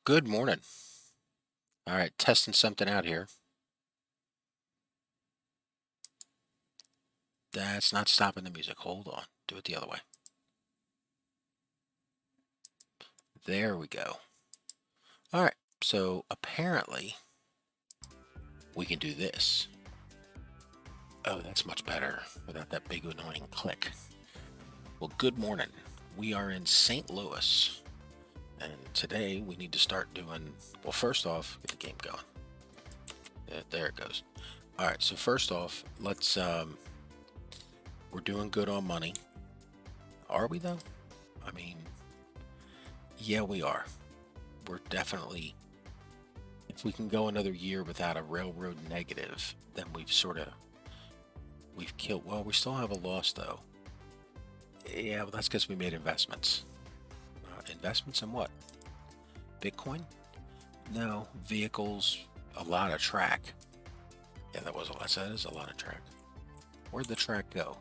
Good morning. All right, testing something out here. That's not stopping the music. Hold on. Do it the other way. There we go. All right, so apparently we can do this. Oh, that's much better without that big annoying click. Well, good morning. We are in St. Louis, and today we need to start doing, well, first off, get the game going. There it goes. All right, so first off, we're doing good on money. Are we though? I mean, yeah, we are. We're definitely, if we can go another year without a railroad negative, then we've killed. Well, we still have a loss though. Yeah, well, that's because we made investments. Investments in what? Bitcoin? No, vehicles, a lot of track. Yeah, that is a lot of track. Where'd the track go?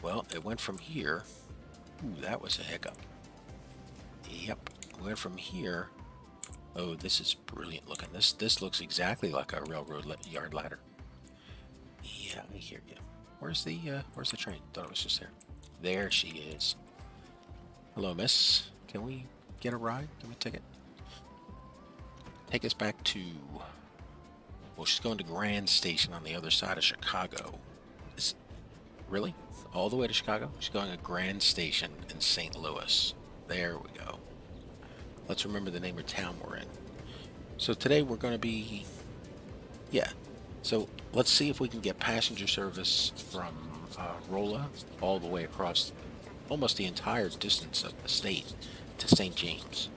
Well, it went from here. Ooh, that was a hiccup. Yep, it went from here. Oh, this is brilliant looking. This looks exactly like a railroad yard ladder. Yeah, I hear you. Where's the train? Thought it was just there. There she is. Hello, miss. Can we get a ride? Can we take it? Take us back to, well, she's going to Grand Station on the other side of Chicago. Is, really? All the way to Chicago? She's going to Grand Station in St. Louis. There we go. Let's remember the name of town we're in. So today we're going to be, yeah. So let's see if we can get passenger service from Rolla all the way across almost the entire distance of the state to St. James.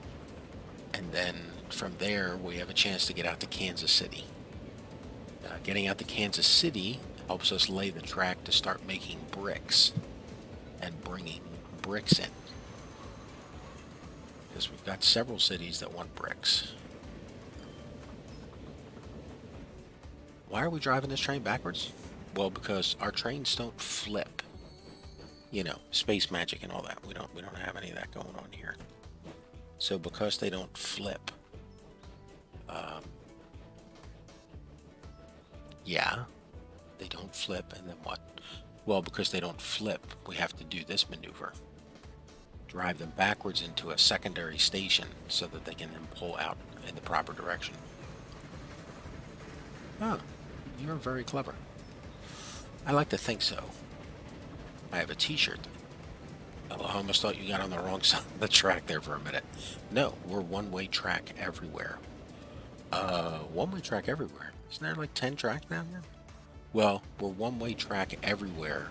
And then from there, we have a chance to get out to Kansas City. Getting out to Kansas City helps us lay the track to start making bricks and bringing bricks in. Because we've got several cities that want bricks. Why are we driving this train backwards? Well, because our trains don't flip. You know, space magic and all that. We don't have any of that going on here. So because they don't flip, yeah, they don't flip, and then what? Well, because they don't flip, we have to do this maneuver. Drive them backwards into a secondary station so that they can then pull out in the proper direction. Oh, you're very clever. I like to think so. I have a t-shirt. Oh, I almost thought you got on the wrong side of the track there for a minute. No, we're one-way track everywhere. One-way track everywhere. Isn't there like 10 tracks down here? Well, we're one-way track everywhere.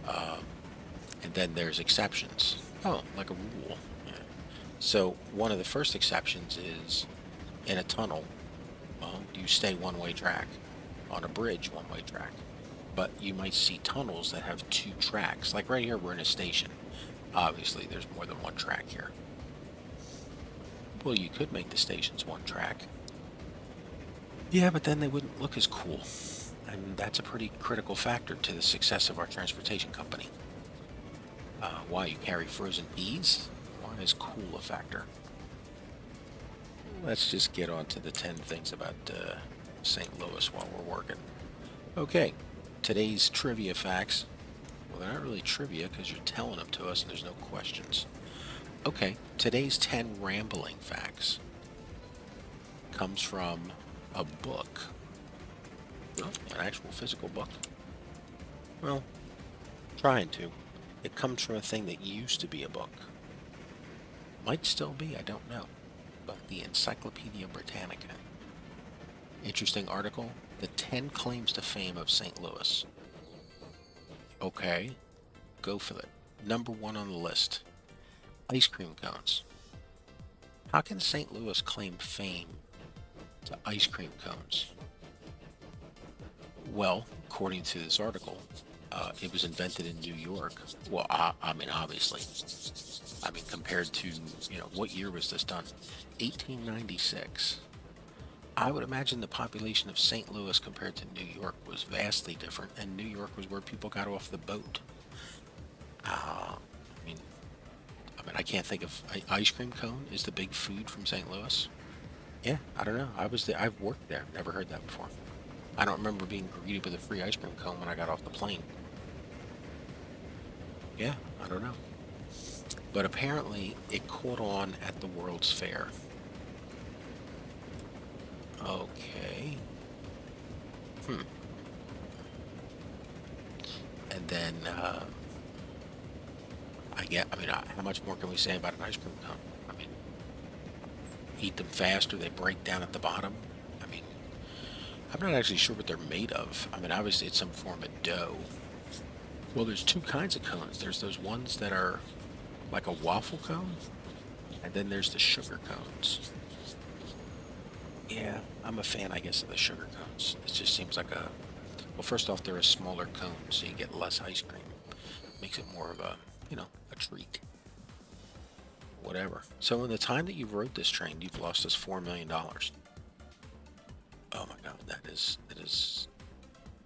And then there's exceptions. Oh, like a rule. Yeah. So one of the first exceptions is in a tunnel, well, you stay one-way track. On a bridge, one-way track. But you might see tunnels that have two tracks. Like right here, we're in a station. Obviously, there's more than one track here. Well, you could make the stations one track. Yeah, but then they wouldn't look as cool. And that's a pretty critical factor to the success of our transportation company. Why, you carry frozen peas? Why is cool a factor? Let's just get on to the 10 things about St. Louis while we're working. Okay, today's trivia facts. Well, they're not really trivia because you're telling them to us and there's no questions. Okay, today's 10 rambling facts comes from a book. Oh, an actual physical book? Well, trying to. It comes from a thing that used to be a book. Might still be, I don't know. But the Encyclopedia Britannica. Interesting article. The 10 claims to fame of St. Louis. Okay, go for it. Number 1 on the list. Ice cream cones. How can St. Louis claim fame to ice cream cones? Well, according to this article, it was invented in New York. Well, I mean, obviously. I mean, compared to, what year was this done? 1896. I would imagine the population of St. Louis compared to New York was vastly different, and New York was where people got off the boat. I mean, I mean, I can't think of ice cream cone is the big food from St. Louis. Yeah, I don't know. I was there. I've worked there. Never heard that before. I don't remember being greeted with a free ice cream cone when I got off the plane. Yeah, I don't know. But apparently it caught on at the World's Fair. Okay. Hmm. And then, I mean, how much more can we say about an ice cream cone? I mean, eat them faster, they break down at the bottom. I mean, I'm not actually sure what they're made of. I mean, obviously it's some form of dough. Well, there's two kinds of cones. There's those ones that are like a waffle cone, and then there's the sugar cones. Yeah, I'm a fan, I guess, of the sugar cones. It just seems like well, first off, they're a smaller cone, so you get less ice cream. Makes it more of a treat. Whatever. So in the time that you've rode this train, you've lost us $4 million. Oh my God, that is.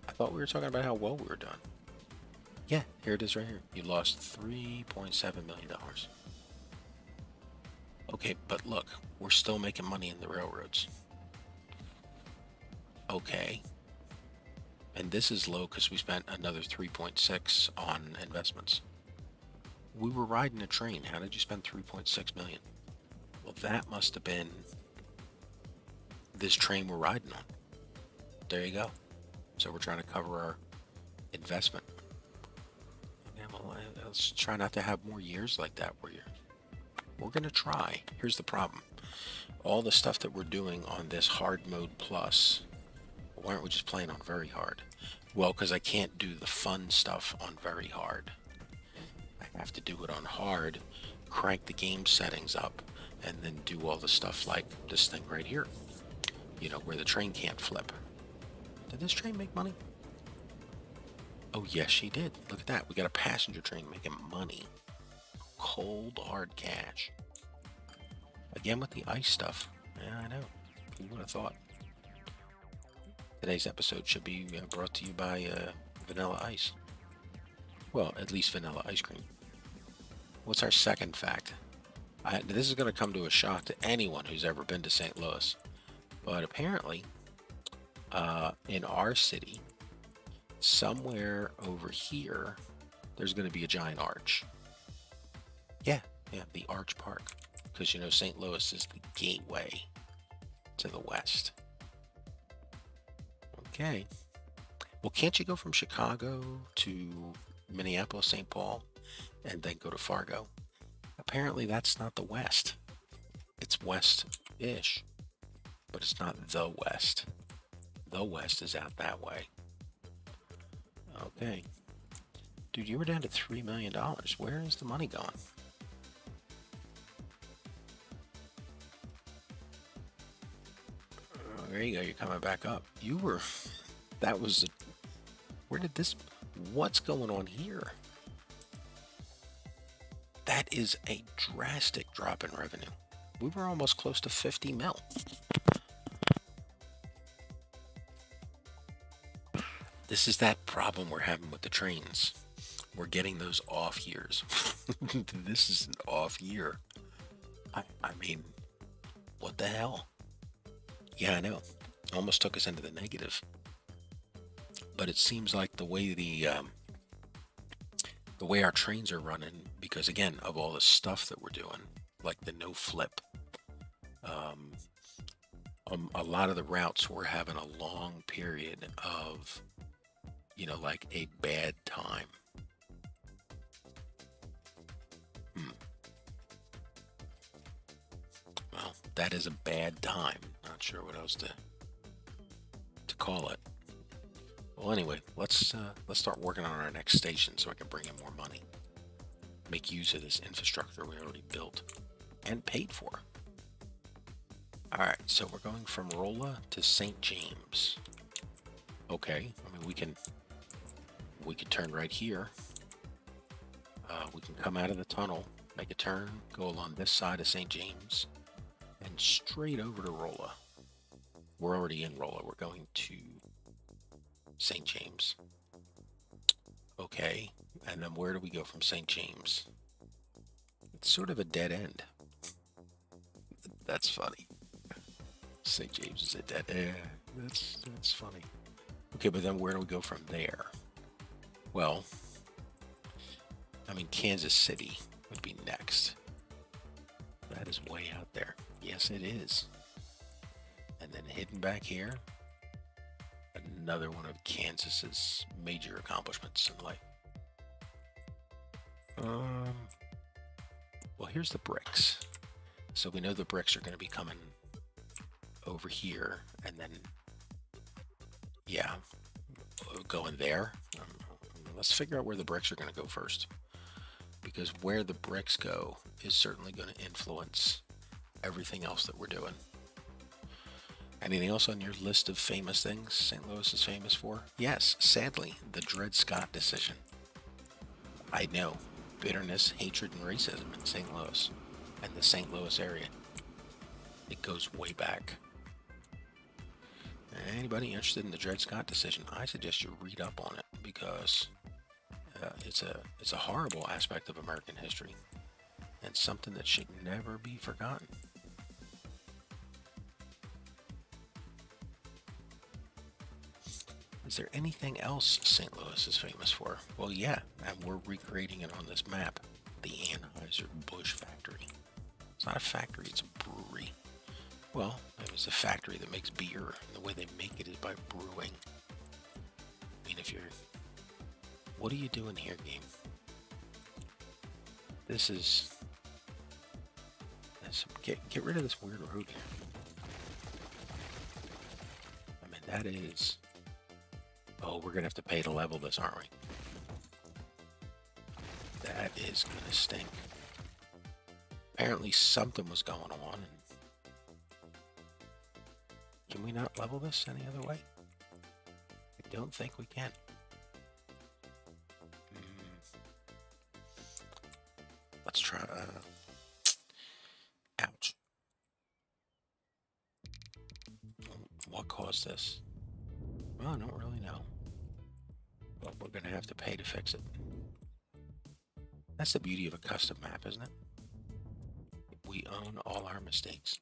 I thought we were talking about how well we were doing. Yeah, here it is right here. You lost $3.7 million. Okay, but look, we're still making money in the railroads. Okay. And this is low because we spent another 3.6 on investments. We were riding a train. How did you spend 3.6 million? Well, that must have been this train we're riding on. There you go. So we're trying to cover our investment. Yeah, well, let's try not to have more years like that where we're going to try. Here's the problem. All the stuff that we're doing on this hard mode plus, why aren't we just playing on very hard? Well, because I can't do the fun stuff on very hard. I have to do it on hard, crank the game settings up, and then do all the stuff like this thing right here. You know, where the train can't flip. Did this train make money? Oh, yes, she did. Look at that. We got a passenger train making money. Cold, hard cash. Again with the ice stuff. Yeah, I know. Who would have thought? Today's episode should be brought to you by Vanilla Ice. Well, at least vanilla ice cream. What's our second fact? This is going to come to a shock to anyone who's ever been to St. Louis. But apparently, in our city, somewhere over here, there's going to be a giant arch. Yeah, the Arch Park. Because, you know, St. Louis is the gateway to the West. Okay. Well, can't you go from Chicago to Minneapolis, St. Paul, and then go to Fargo? Apparently, that's not the West. It's West-ish, but it's not the West. The West is out that way. Okay. Dude, you were down to $3 million. Where is the money going? Oh, there you go. You're coming back up. What's going on here? That is a drastic drop in revenue. We were almost close to 50 mil. This is that problem we're having with the trains. We're getting those off years. This is an off year. I mean, what the hell? Yeah, I know. Almost took us into the negative. But it seems like the way our trains are running, because again, of all the stuff that we're doing, like the no flip, a lot of the routes we're having a long period of, like a bad time. Well, that is a bad time. Not sure what else to call it. Well, anyway, let's start working on our next station so I can bring in more money. Make use of this infrastructure we already built and paid for. All right, so we're going from Rolla to St. James. Okay, I mean we can turn right here. We can come out of the tunnel, make a turn, go along this side of St. James, and straight over to Rolla. We're already in Rolla. We're going to St. James. Okay, and then where do we go from St. James? It's sort of a dead end. That's funny. St. James is a dead end. That's funny. Okay, but then where do we go from there? Well, I mean, Kansas City would be next. That is way out there. Yes, it is. And then hidden back here, another one of Kansas's major accomplishments in life. Well, here's the bricks. So we know the bricks are going to be coming over here, and then, yeah, going there. Let's figure out where the bricks are going to go first, because where the bricks go is certainly going to influence everything else that we're doing. Anything else on your list of famous things St. Louis is famous for? Yes, sadly, the Dred Scott decision. I know. Bitterness, hatred, and racism in St. Louis and the St. Louis area. It goes way back. Anybody interested in the Dred Scott decision, I suggest you read up on it, because it's a horrible aspect of American history and something that should never be forgotten. Is there anything else St. Louis is famous for? Well, yeah, and we're recreating it on this map. The Anheuser-Busch factory. It's not a factory, it's a brewery. Well, it was a factory that makes beer, and the way they make it is by brewing. I mean, if you're... What are you doing here, game? This is... Get rid of this weird road here. I mean, that is... Oh, we're going to have to pay to level this, aren't we? That is going to stink. Apparently something was going on. And can we not level this any other way? I don't think we can. Let's try... Ouch. What caused this? Well, I don't really know. But we're going to have to pay to fix it. That's the beauty of a custom map, isn't it? We own all our mistakes.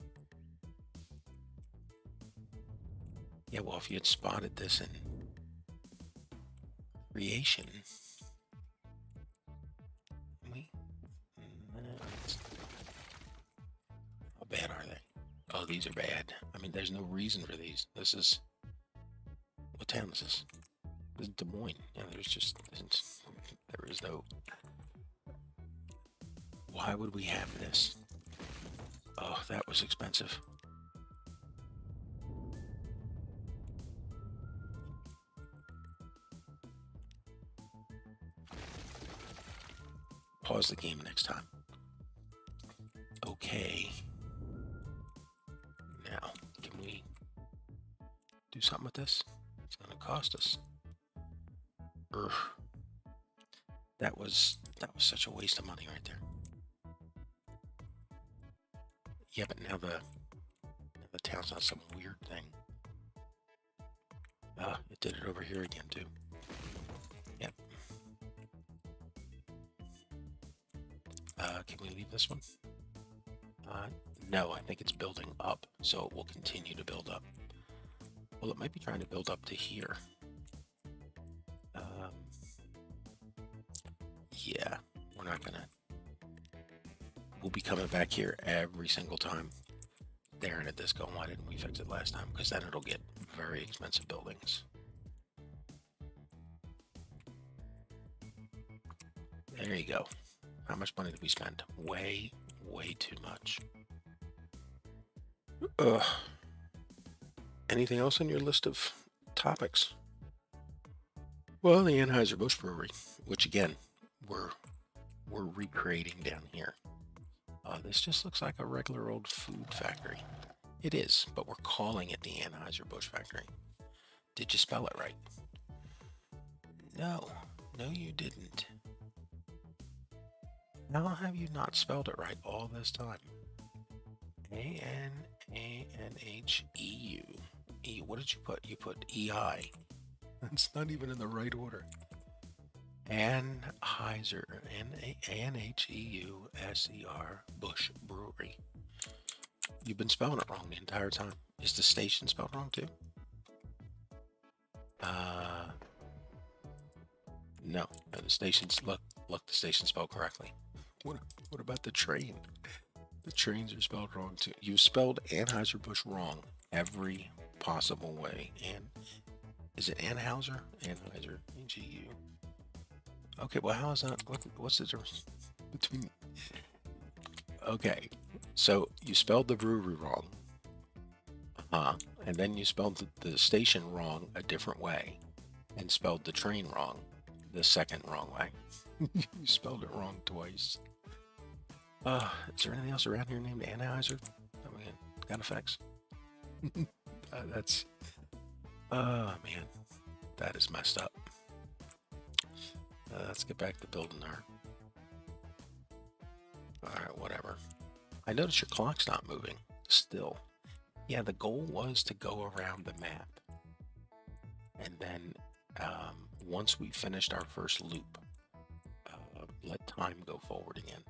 Yeah, well, if you had spotted this in creation... How bad are they? Oh, these are bad. I mean, there's no reason for these. This is... What town is this? This is Des Moines. Yeah, there is no... Why would we have this? Oh, that was expensive. Pause the game next time. Okay. Now, can we do something with this? It's going to cost us. Ugh. That was such a waste of money right there. Yeah, but now the town's on some weird thing. It did it over here again too. Yep. Can we leave this one? No, I think it's building up, so it will continue to build up. Well, it might be trying to build up to here. Yeah, we're not gonna... We'll be coming back here every single time, staring at this going, why didn't we fix it last time? Because then it'll get very expensive buildings. There you go. How much money did we spend? Way, way too much. Anything else on your list of topics? Well, the Anheuser-Busch Brewery, which again, we're recreating down here. This just looks like a regular old food factory. It is, but we're calling it the Anheuser-Busch factory. Did you spell it right? No, you didn't. How have you not spelled it right all this time? A-N-A-N-H-E-U. What did you put? You put E-I. It's not even in the right order. Anheuser, Anheuser Busch Brewery. You've been spelling it wrong the entire time. Is the station spelled wrong too? Uh, no. The station's look. The station's spelled correctly. What? What about the train? The trains are spelled wrong too. You spelled Anheuser Busch wrong every possible way. And is it Anheuser? Anheuser. AGU. Okay. Well, how is that? What's the difference between? Okay. So you spelled the brewery wrong. And then you spelled the station wrong a different way, and spelled the train wrong the second wrong way. You spelled it wrong twice. Is there anything else around here named Anheuser? I mean, got effects. That's, man, that is messed up. Let's get back to building our. All right, whatever. I notice your clock's not moving still. Yeah, the goal was to go around the map. And then once we finished our first loop, let time go forward again.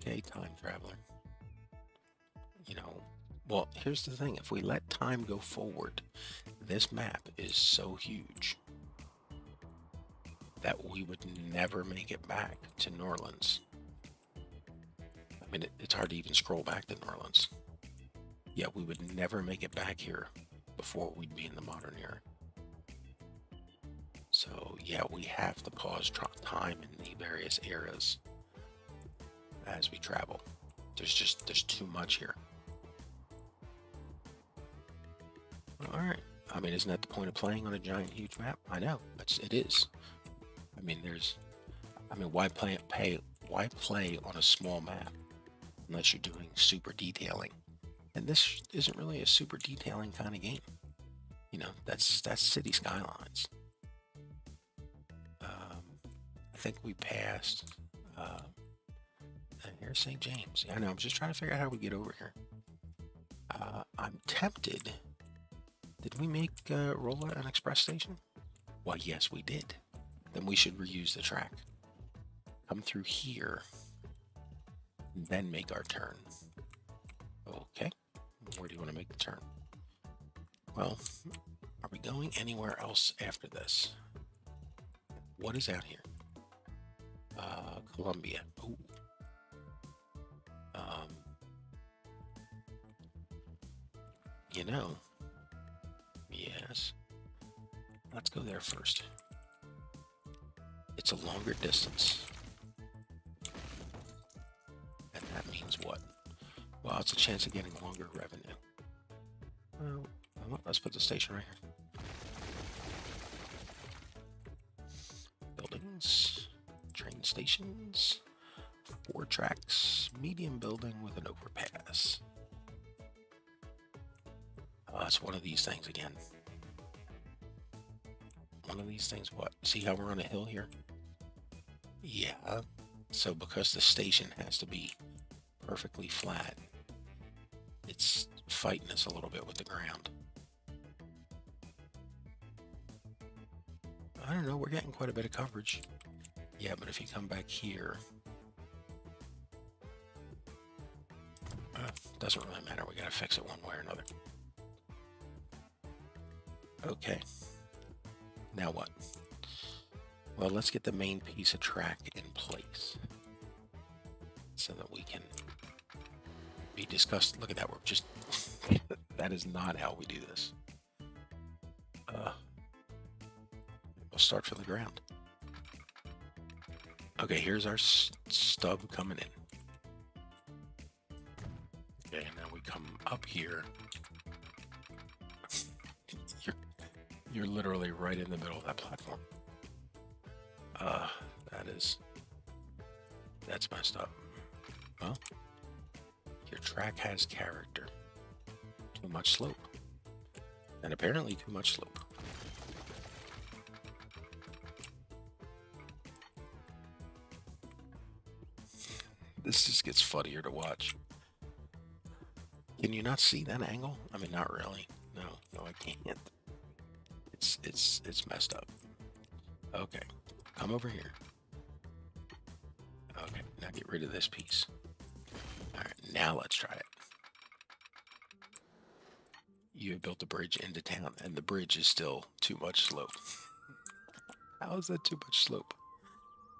Okay, time traveler. You know, well, here's the thing. If we let time go forward, this map is so huge that we would never make it back to New Orleans. I mean, it's hard to even scroll back to New Orleans. Yeah, we would never make it back here before we'd be in the modern era. So yeah, we have to pause time in the various eras as we travel. There's too much here. All right. I mean, isn't that the point of playing on a giant, huge map? I know. It is. I mean, why play on a small map unless you're doing super detailing? And this isn't really a super detailing kind of game. You know, that's city skylines. I think we passed. Here's St. James. I know. I'm just trying to figure out how we get over here. I'm tempted. Did we make Rolla an express station? Well, yes, we did. Then we should reuse the track. Come through here, then make our turn. Okay. Where do you want to make the turn? Well, are we going anywhere else after this? What is out here? Columbia. Ooh. You know, yes. Let's go there first. It's a longer distance. And that means what? Well, it's a chance of getting longer revenue. Well, let's put the station right here. Buildings, train stations, 4 tracks, medium building with an overpass. It's one of these things again. One of these things, what? See how we're on a hill here? Yeah. So because the station has to be perfectly flat, it's fighting us a little bit with the ground. I don't know, we're getting quite a bit of coverage. Yeah, but if you come back here, doesn't really matter. We gotta fix it one way or another. Okay. Now what? Well, let's get the main piece of track in place so that we can be discussed. Look at that. We're just, that is not how we do this. We'll start from the ground. Okay, here's our stub coming in. Okay, and now we come up here. You're literally right in the middle of that platform. That's messed up. Well, your track has character. Too much slope. And apparently too much slope. This just gets funnier to watch. Can you not see that angle? I mean, not really. No, I can't. It's messed up. Okay, come over here. Okay, now get rid of this piece. All right, now let's try it. You have built a bridge into town, and the bridge is still too much slope. How is that too much slope?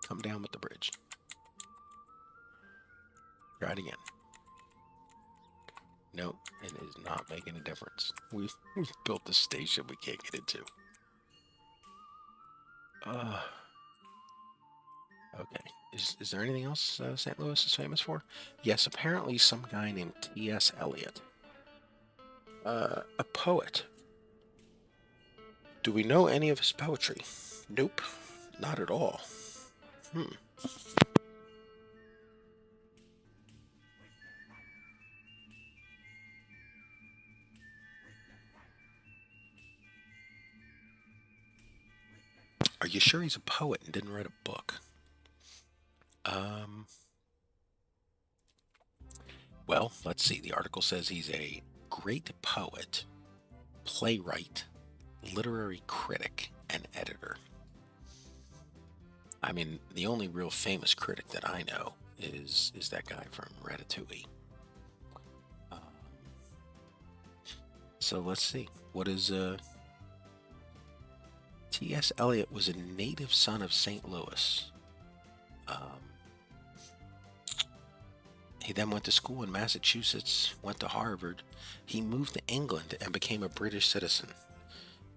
Come down with the bridge. Try it again. Nope, it is not making a difference. We've built the station we can't get into. Okay. Is there anything else St. Louis is famous for? Yes, apparently some guy named T.S. Eliot. A poet. Do we know any of his poetry? Nope, not at all. Hmm. Are you sure he's a poet and didn't write a book? Um, well, let's see. The article says he's a great poet, playwright, literary critic, and editor. I mean, the only real famous critic that I know is that guy from Ratatouille. Um, so let's see. What is T.S. Eliot was a native son of St. Louis. Um, he then went to school in Massachusetts, went to Harvard. He moved to England and became a British citizen.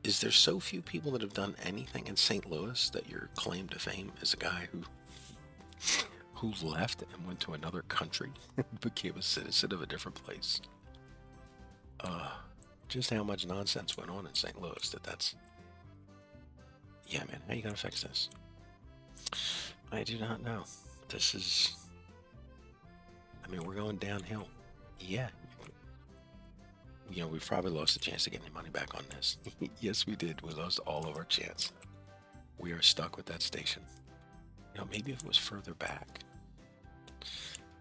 Is there so few people that have done anything in St. Louis that your claim to fame is a guy who left and went to another country and became a citizen of a different place? Uh, just how much nonsense went on in St. Louis that's... Yeah, man, how you gonna fix this? I do not know. This is... I mean, we're going downhill. Yeah. You know, we've probably lost the chance to get any money back on this. Yes, we did. We lost all of our chance. We are stuck with that station. You know, maybe if it was further back.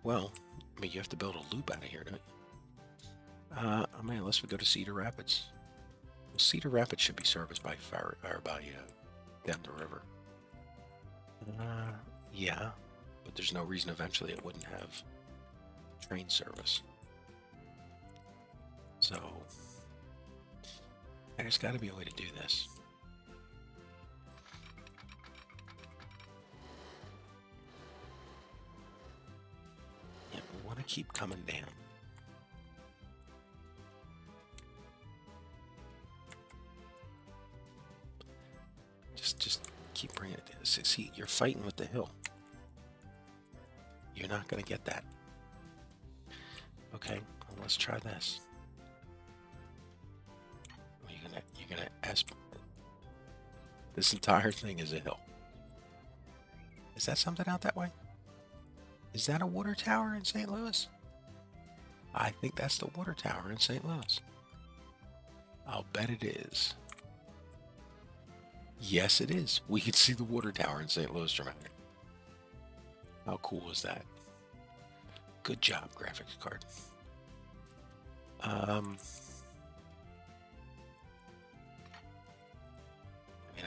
Well, I mean, you have to build a loop out of here, don't you? I mean, unless we go to Cedar Rapids. Well, Cedar Rapids should be serviced by fire or by down the river. Yeah, but there's no reason eventually it wouldn't have train service. So there's got to be a way to do this. Yeah, we want to keep coming down. Just keep bringing it down. See, you're fighting with the hill. You're not going to get that. Okay, well, let's try this. You're gonna ask. This entire thing is a hill. Is that something out that way? Is that a water tower in St. Louis? I think that's the water tower in St. Louis. I'll bet it is. Yes, it is. We can see the water tower in St. Louis dramatic. How cool is that? Good job, graphics card. I mean,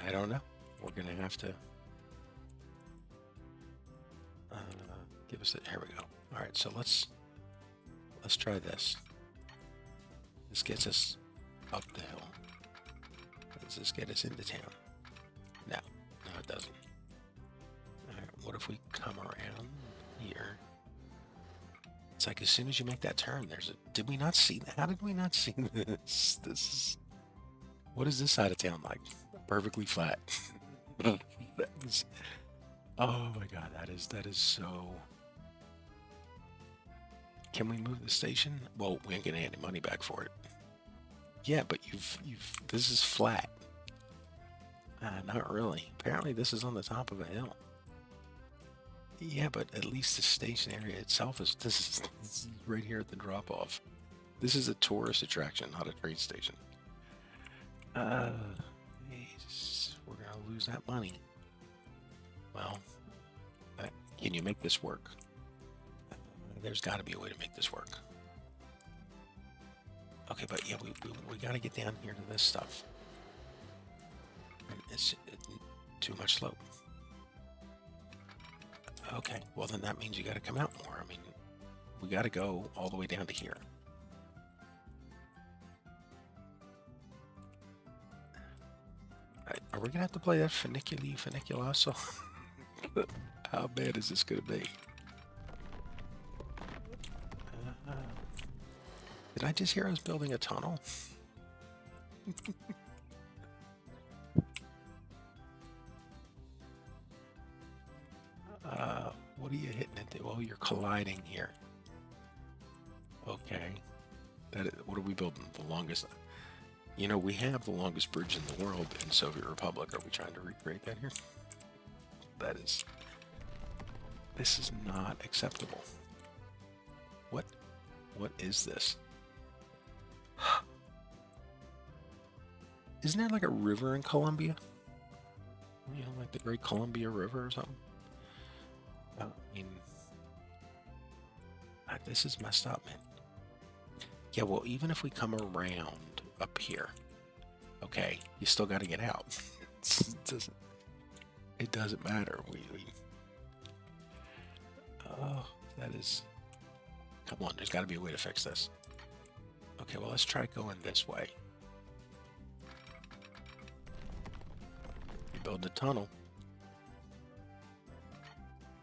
I don't know. We're gonna have to give us a. Here we go. All right, so let's try this. This gets us up the hill. Does this get us into town? No, it doesn't. All right, what if we come around here? It's like as soon as you make that turn, there's a... Did we not see that? How did we not see this? This is... What is this side of town like? Perfectly flat. That is... Oh my god, that is so... Can we move the station? Well, we ain't gonna get any money back for it. Yeah, but you've... This is flat. Not really. Apparently this is on the top of a hill. Yeah, but at least the station area itself is this is right here at the drop off. This is a tourist attraction, not a train station. We're gonna lose that money. Well, can you make this work? There's got to be a way to make this work. Okay, but yeah, we got to get down here to this stuff. Too much slope. Okay, well then that means you got to come out more. I mean, we got to go all the way down to here. Are we gonna have to play that Funiculaso? How bad is this gonna be? Did I just hear I was building a tunnel? What are you hitting into? Well, you're colliding here. Okay. What are we building? The longest... You know, we have the longest bridge in the world in Soviet Republic. Are we trying to recreate that here? That is... This is not acceptable. What is this? Isn't there like a river in Colombia? You know, like the Great Columbia River or something? I mean, this is messed up, man. Yeah, well, even if we come around up here, okay, you still got to get out. It doesn't matter. Oh, that is... Come on, there's got to be a way to fix this. Okay, well, let's try going this way. You build the tunnel.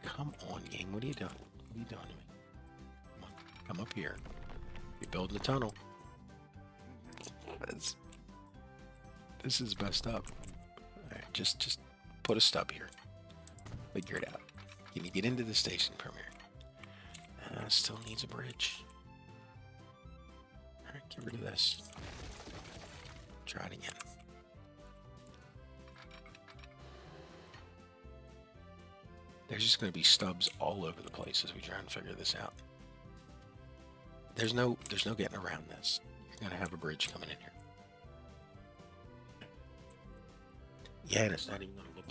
Come on, game. What are you doing? What are you doing to me? Come on, come up here. You build the tunnel. This is messed up. All right, just put a stub here. Figure it out. Can you get into the station, Premier? Still needs a bridge. All right, get rid of this. Try it again. There's just going to be stubs all over the place as we try and figure this out. There's no getting around this. You're going to have a bridge coming in here. Yeah, and it's not even going to look...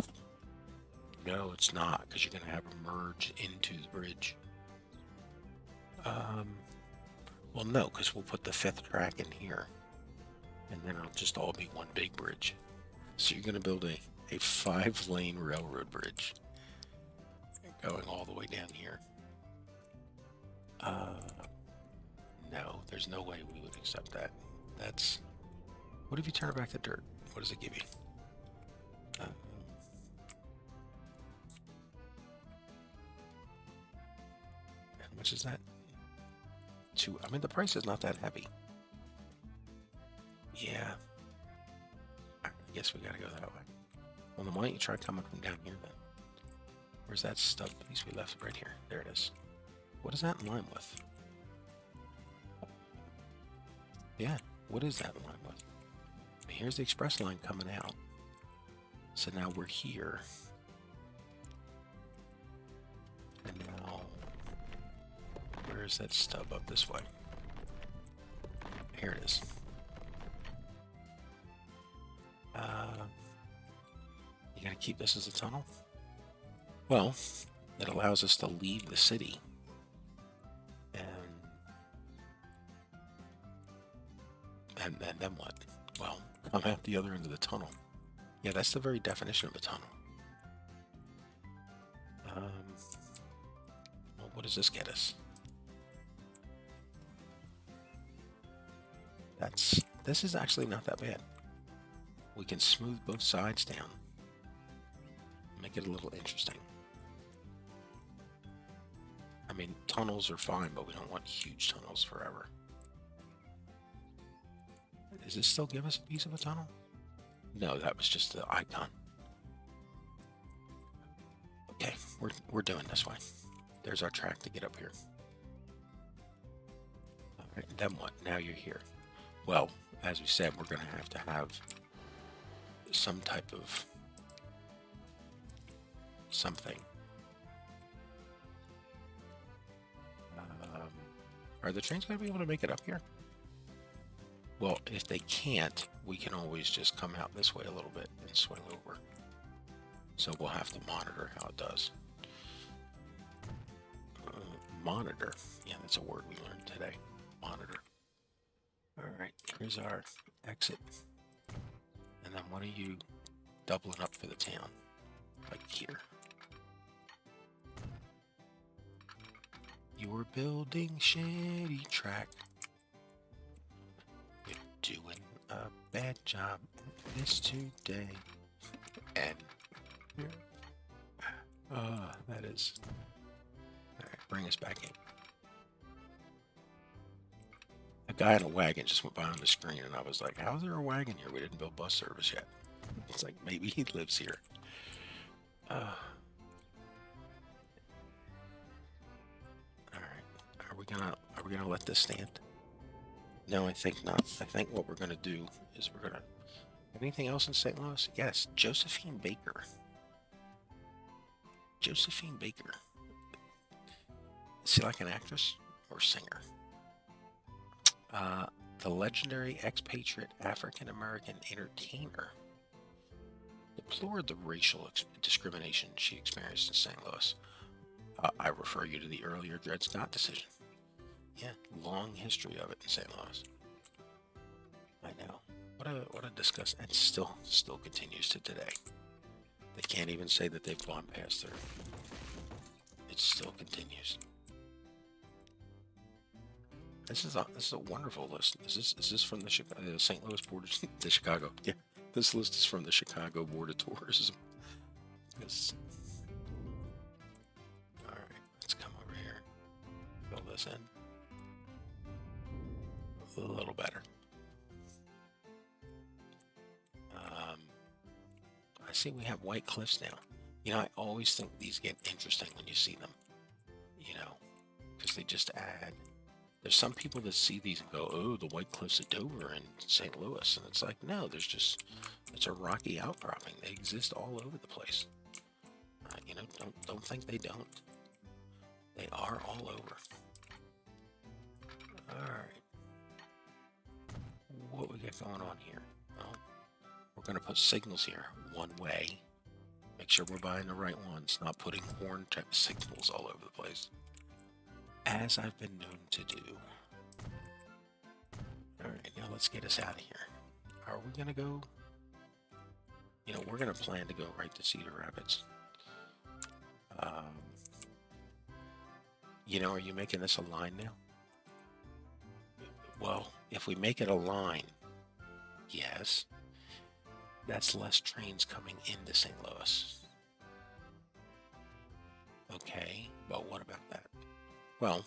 No, it's not, because you're going to have a merge into the bridge. Well, no, because we'll put the 5th track in here. And then it'll just all be one big bridge. So you're going to build a 5-lane railroad bridge. Going all the way down here. No, there's no way we would accept that. That's... What if you turn it back to dirt? What does it give you? How much is that? I mean, the price is not that heavy. Yeah. I guess we gotta go that way. Well, then why don't you try coming from down here then? Where's that stub piece we left? Right here. There it is. What is that in line with? Yeah, what is that in line with? Here's the express line coming out. So now we're here. And now, where is that stub up this way? Here it is. You gonna keep this as a tunnel? Well, it allows us to leave the city. And then what? Well, come out the other end of the tunnel. Yeah, that's the very definition of a tunnel. Well, what does this get us? This is actually not that bad. We can smooth both sides down. Make it a little interesting. I mean, tunnels are fine, but we don't want huge tunnels forever. Does this still give us a piece of a tunnel? No, that was just the icon. Okay, we're doing this way. There's our track to get up here. All right, then what? Now you're here. Well, as we said, we're going to have some type of something. Are the trains going to be able to make it up here? Well, if they can't, we can always just come out this way a little bit and swing over. So we'll have to monitor how it does. Monitor. Yeah, that's a word we learned today. Monitor. All right, here's our exit. And then what are you doubling up for the town? like here. You're building shitty track. You're doing a bad job at this today. And that is. Alright, bring us back in. A guy in a wagon just went by on the screen, and I was like, how's there a wagon here? We didn't build bus service yet. It's like, maybe he lives here. Alright. Are we gonna let this stand? No, I think not. I think what we're gonna do is we're gonna... Anything else in St. Louis? Yes, Josephine Baker. Josephine Baker. Is she like an actress or singer? The legendary expatriate African-American entertainer deplored the racial discrimination she experienced in St. Louis. I refer you to the earlier Dred Scott decision. Yeah, long history of it in St. Louis. I know. What a disgust, and still continues to today. They can't even say that they've gone past there. It still continues. This is a wonderful list. Is this from the St. Louis Board of the Chicago? Yeah, this list is from the Chicago Board of Tourism. All right, let's come over here. Fill this in a little better. I see we have white cliffs now. You know, I always think these get interesting when you see them. You know, because they just add. There's some people that see these and go, oh, the White Cliffs of Dover in St. Louis. And it's like, no, it's a rocky outcropping. They exist all over the place. You know, don't think they don't. They are all over. All right. What we got going on here? Well, we're going to put signals here one way. Make sure we're buying the right ones, not putting horn signals all over the place. As I've been known to do. Alright, now let's get us out of here. Are we going to go? You know, we're going to plan to go right to Cedar Rapids. You know, are you making this a line now? Well, if we make it a line, yes, that's less trains coming into St. Louis. Okay, but what about that? Well,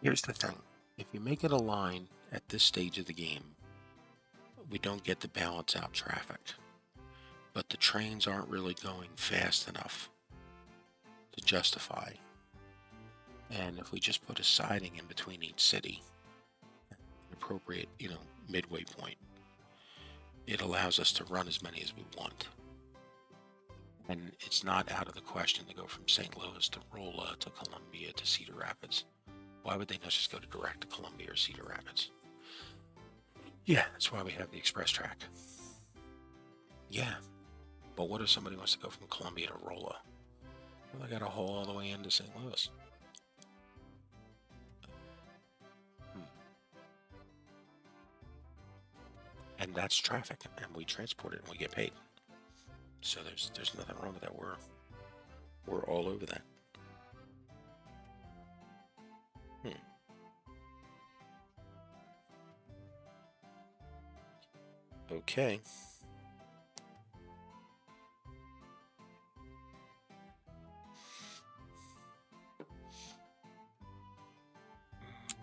here's the thing. If you make it a line at this stage of the game, we don't get to balance out traffic. But the trains aren't really going fast enough to justify. And if we just put a siding in between each city, an appropriate, you know, midway point, it allows us to run as many as we want. And it's not out of the question to go from St. Louis to Rolla to Columbia to Cedar Rapids. Why would they not just go to direct to Columbia or Cedar Rapids? Yeah, that's why we have the express track. Yeah, but what if somebody wants to go from Columbia to Rolla? Well, they got to haul all the way into St. Louis. And that's traffic, and we transport it and we get paid. So there's nothing wrong with that. We're all over that. Okay.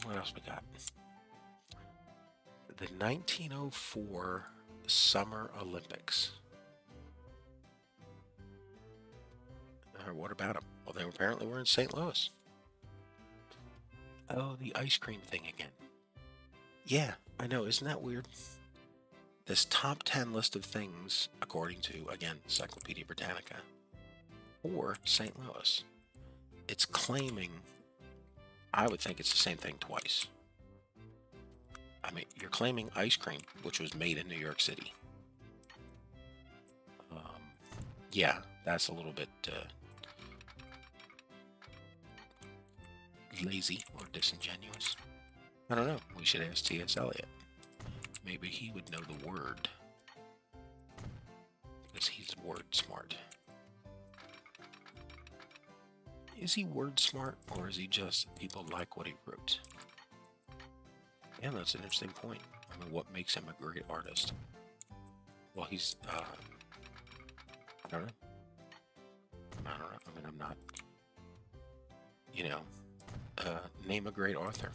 What else we got? The 1904 Summer Olympics. What about them? Well, they apparently were in St. Louis. Oh, the ice cream thing again. Yeah, I know. Isn't that weird? This top 10 list of things, according to, again, Encyclopedia Britannica, or St. Louis, it's claiming, I would think it's the same thing twice. I mean, you're claiming ice cream, which was made in New York City. Yeah, that's a little bit lazy or disingenuous. I don't know. We should ask T.S. Eliot. Maybe he would know the word. Because he's word smart. Is he word smart, or is he just people like what he wrote? Yeah, that's an interesting point. I mean, what makes him a great artist? Well, he's, I don't know. I don't know. I mean, I'm not, you know, name a great author.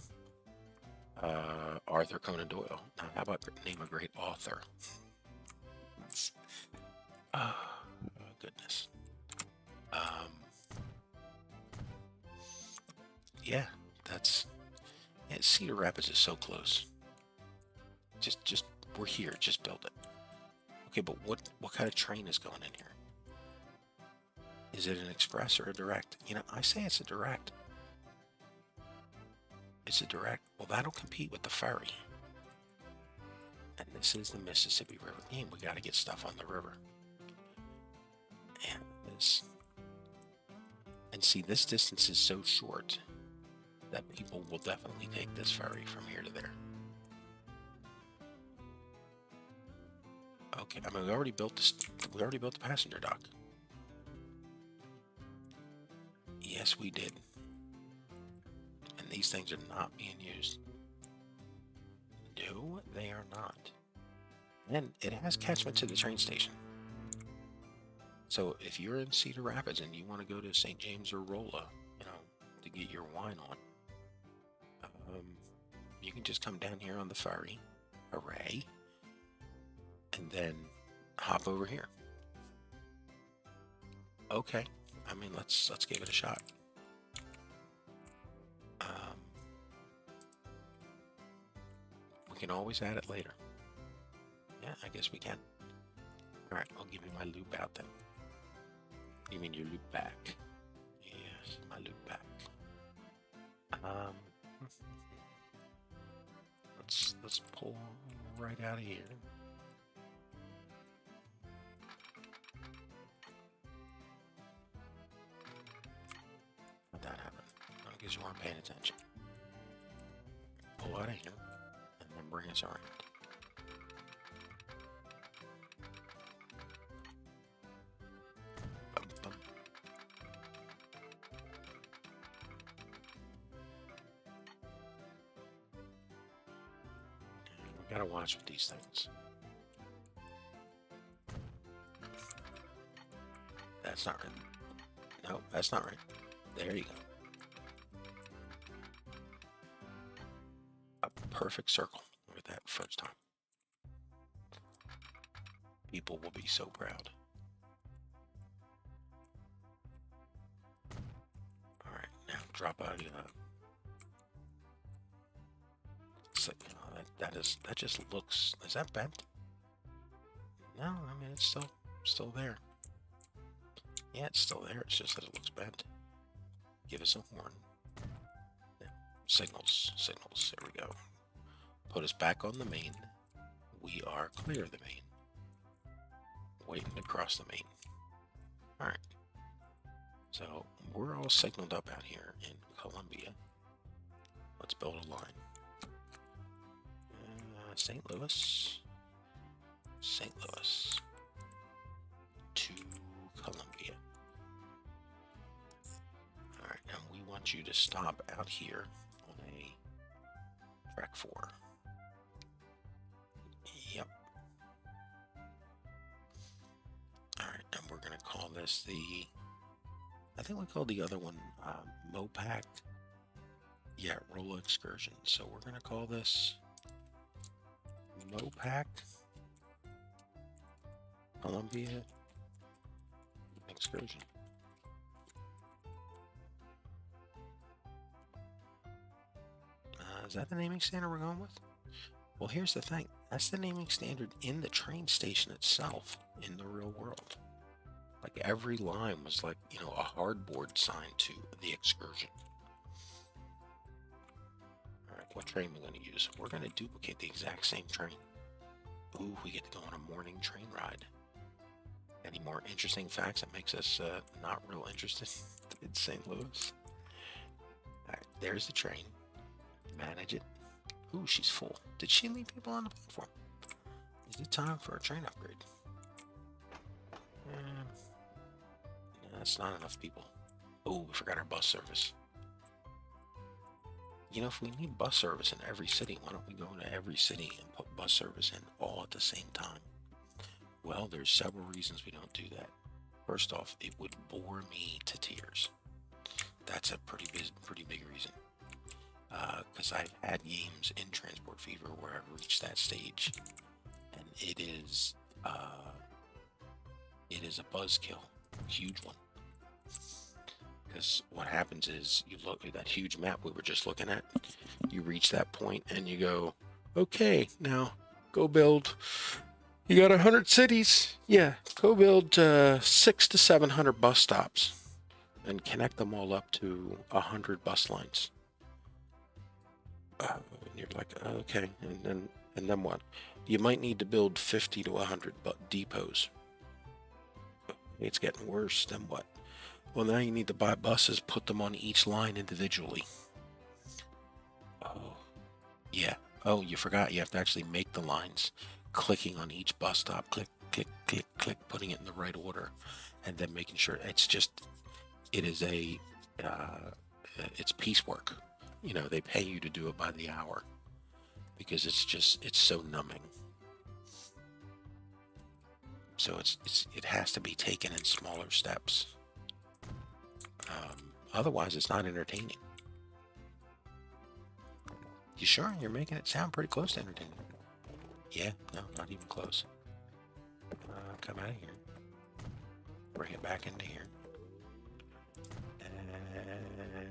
Arthur Conan Doyle. Now, how about name a great author? Oh, goodness. Um, yeah, that's, yeah, Cedar Rapids is so close. Just, we're here. Just build it. Okay, but what kind of train is going in here? Is it an express or a direct? You know, I say it's a direct. It's a direct. Well, that'll compete with the ferry. And this is the Mississippi River game. We got to get stuff on the river. And this. And see, this distance is so short that people will definitely take this ferry from here to there. Okay, I mean, we already built this. We already built the passenger dock. Yes, we did. And these things are not being used. No, they are not. And it has catchment to the train station. So if you're in Cedar Rapids and you want to go to St. James or Rolla, you know, to get your wine on, you can just come down here on the ferry, hooray, and then hop over here. Okay, I mean, let's give it a shot. We can always add it later. Yeah, I guess we can. All right, I'll give you my loop out then. You mean your loop back? Yes, my loop back. Let's pull right out of here. How'd that happen? I guess you weren't paying attention. Pull out of here, and then bring us around. Bum, bum. We gotta watch with these things. That's not right. No, that's not right. There you go. A perfect circle. Look at that first time. People will be so proud. All right, now drop out. So, you know, that just looks. Is that bent? No, I mean it's still there. Yeah, it's still there. It's just that it looks bent. Give us a horn. Yeah. Signals. There we go. Put us back on the main. We are clear of the main. Waiting to cross the main. All right. So we're all signaled up out here in Columbia. Let's build a line. St. Louis to Columbia. All right, and we want you to stop out here on a track 4. Yep. All right, and we're gonna call this the. I think we called the other one Mopac. Yeah, Rolla Excursion. So we're gonna call this Mopac Columbia Excursion. Is that the naming standard we're going with? Well, here's the thing. That's the naming standard in the train station itself in the real world. Like every line was like, you know, a hardboard sign to the excursion. All right, what train are we going to use? We're going to duplicate the exact same train. Ooh, we get to go on a morning train ride. Any more interesting facts that makes us not real interested in St. Louis? All right, there's the train. Manage it. Ooh, she's full. Did she leave people on the platform? Is it time for a train upgrade? That's not enough people. Oh, we forgot our bus service. You know, if we need bus service in every city, why don't we go into every city and put bus service in all at the same time? Well, there's several reasons we don't do that. First off, it would bore me to tears. That's a pretty big reason. Because I've had games in Transport Fever where I've reached that stage, and it is a buzzkill, huge one. Because what happens is you look at that huge map we were just looking at, you reach that point and you go, okay, now go build. You got 100 cities? Yeah, go build 600 to 700 bus stops and connect them all up to 100 bus lines. And you're like, okay, and then what? You might need to build 50 to 100 depots. It's getting worse. Then what? Well, now you need to buy buses, put them on each line individually. Oh, yeah. Oh, you forgot. You have to actually make the lines. Clicking on each bus stop, click, click, click, click, putting it in the right order, and then making sure it's piecework. You know, they pay you to do it by the hour because it's so numbing. So it has to be taken in smaller steps. Otherwise, it's not entertaining. You sure? You're making it sound pretty close to entertaining. Yeah, no, not even close. Come out of here. Bring it back into here. And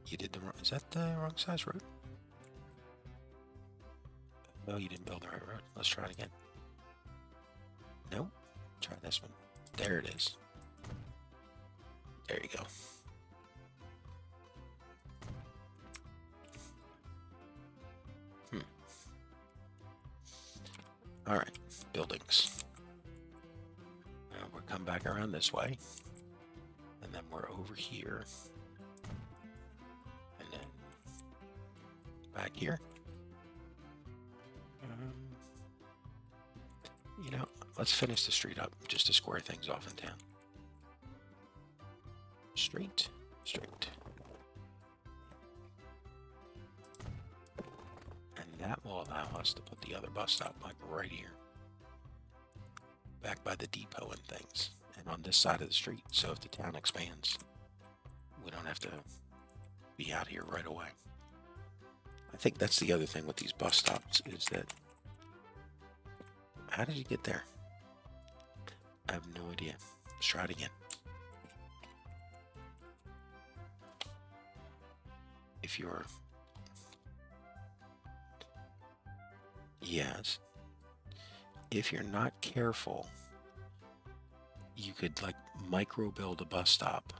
you did the wrong... Is that the wrong size road? No, you didn't build the right road. Let's try it again. Nope. Try this one. There it is. There you go. All right, buildings. Now we'll come back around this way, and then we're over here, and then back here. You know, let's finish the street up just to square things off in town. Straight. That will allow us to put the other bus stop like right here, back by the depot and things, and on this side of the street. So if the town expands, we don't have to be out here right away. I think that's the other thing with these bus stops is that, how did you get there? I have no idea. Let's try it again. If you're... Yes. If you're not careful, you could like micro build a bus stop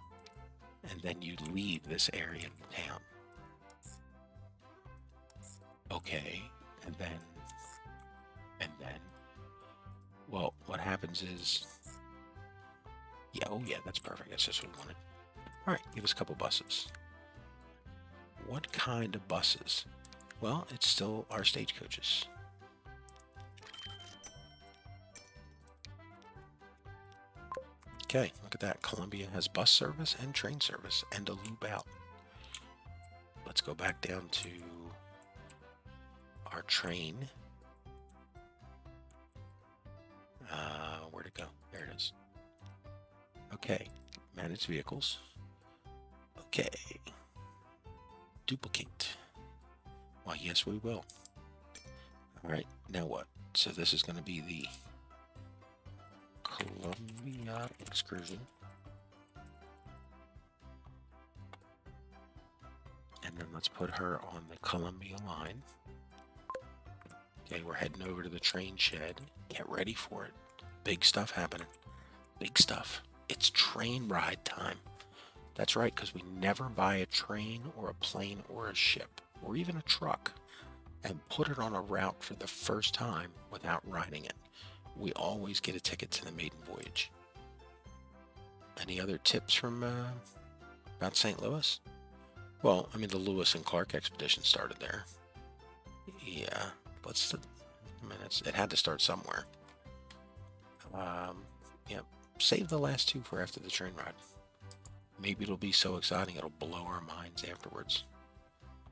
and then you leave this area of town. Okay, and then, well, what happens is, yeah, oh yeah, that's perfect. That's just what we wanted. All right, give us a couple buses. What kind of buses? Well, it's still our stagecoaches. Okay, look at that. Columbia has bus service and train service and a loop out. Let's go back down to our train. Where'd it go? There it is. Okay, manage vehicles. Okay. Duplicate. Why, yes, we will. All right, now what? So this is going to be the Columbia excursion. And then let's put her on the Columbia line. Okay, we're heading over to the train shed. Get ready for it. Big stuff happening. Big stuff. It's train ride time. That's right, because we never buy a train or a plane or a ship or even a truck and put it on a route for the first time without riding it. We always get a ticket to the maiden voyage. Any other tips from about St. Louis? Well, I mean, the Lewis and Clark expedition started there. Yeah, it had to start somewhere. Yeah, save the last two for after the train ride. maybe it'll be so exciting it'll blow our minds afterwards.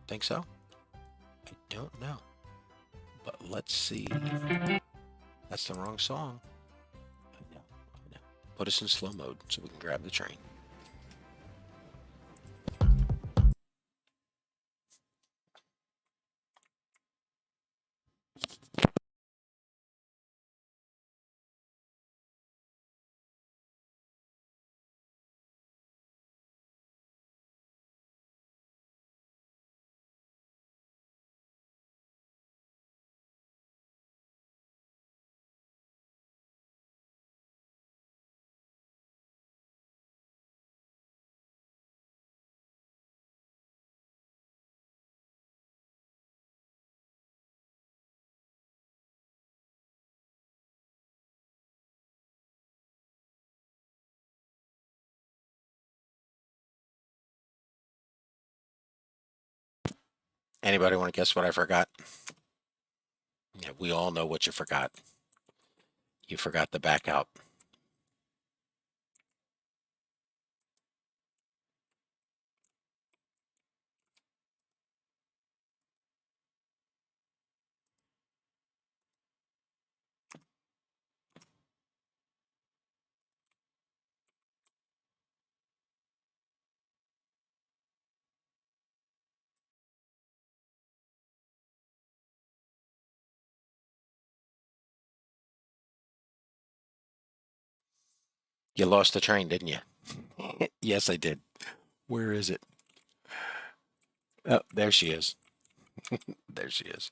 Think so? I don't know. But let's see. That's the wrong song. I know. I know. Put us in slow mode so we can grab the train. Anybody want to guess what I forgot? Yeah, we all know what you forgot. You forgot the back out. You lost the train, didn't you? Yes, I did. Where is it? Oh, there she is. There she is.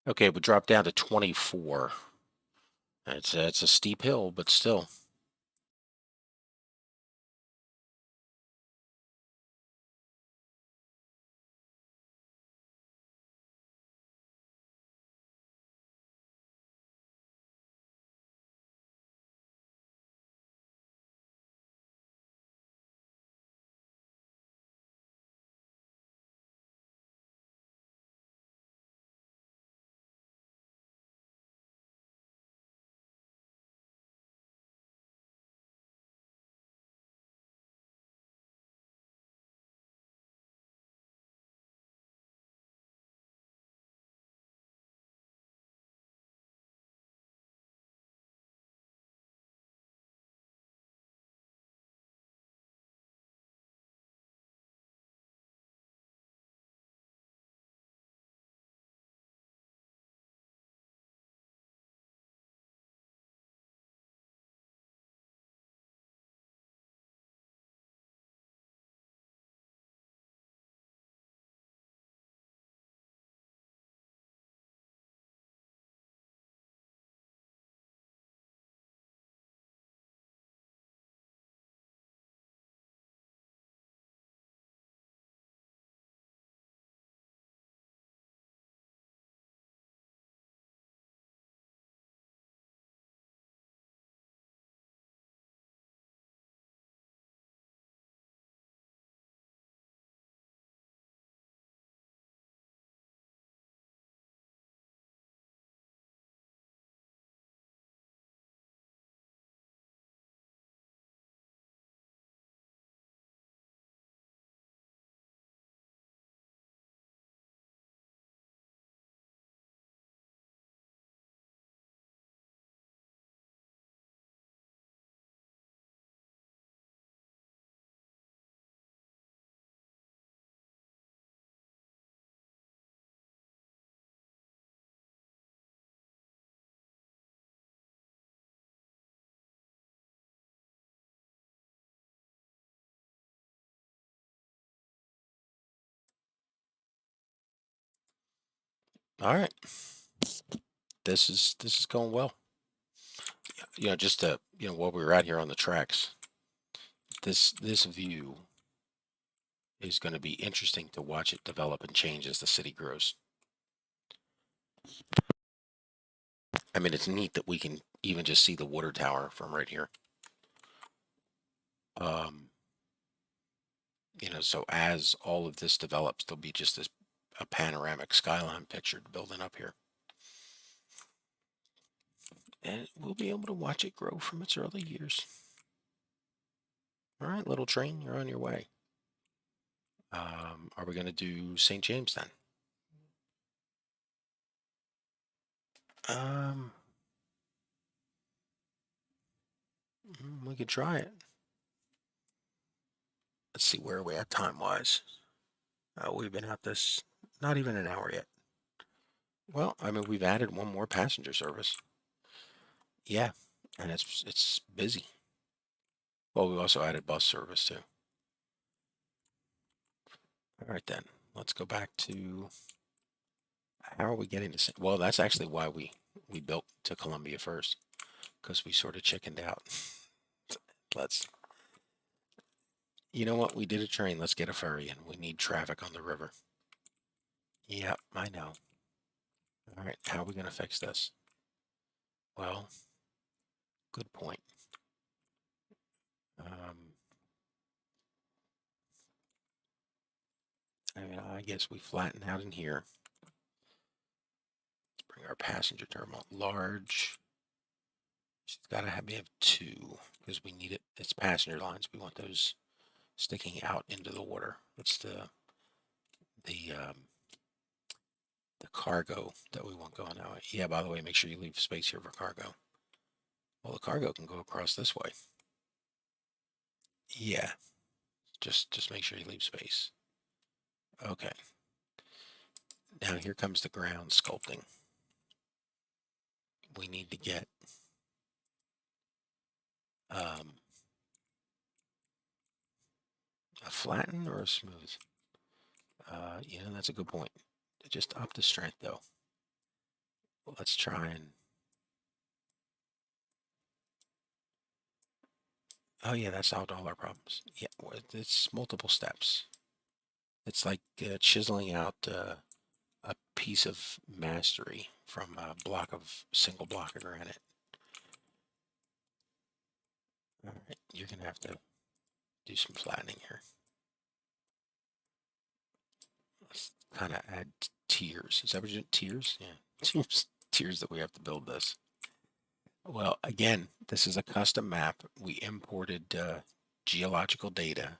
Okay, we dropped down to 24. It's a steep hill, but still. All right. This is going well. Just while we were out here on the tracks, this view is going to be interesting to watch it develop and change as the city grows. I mean, it's neat that we can even just see the water tower from right here. Um, so as all of this develops, there'll be just a panoramic skyline picture building up here. And we'll be able to watch it grow from its early years. All right, little train, you're on your way. Are we going to do St. James then? Um, we could try it. Let's see where we at time-wise. We've been at this not even an hour yet. Well, I mean, we've added one more passenger service. Yeah, and it's busy. Well, we also added bus service too. All right then, let's go back to how are we getting to? Well, that's actually why we built to Columbia first, because we sort of chickened out. Let's. You know what? We did a train. Let's get a ferry, and we need traffic on the river. Yep, I know. All right, how are we going to fix this? Well, good point. Um, I mean, I guess we flatten out in here. Let's bring our passenger terminal large. She's got to have two because we need it. It's passenger lines. We want those sticking out into the water. That's the the cargo that we want going out. Yeah. By the way, make sure you leave space here for cargo. Well, the cargo can go across this way. Yeah. Just make sure you leave space. Okay. Now here comes the ground sculpting. We need to get a flatten or a smooth. That's a good point. Just up the strength though. Let's try and. Oh yeah, that solved all our problems. Yeah, it's multiple steps. It's like chiseling out a piece of mastery from a single block of granite. All right, you're gonna have to do some flattening here. Let's kind of add tiers. Is that what you tiers? Yeah, tiers that we have to build this. Well, again, this is a custom map. We imported geological data,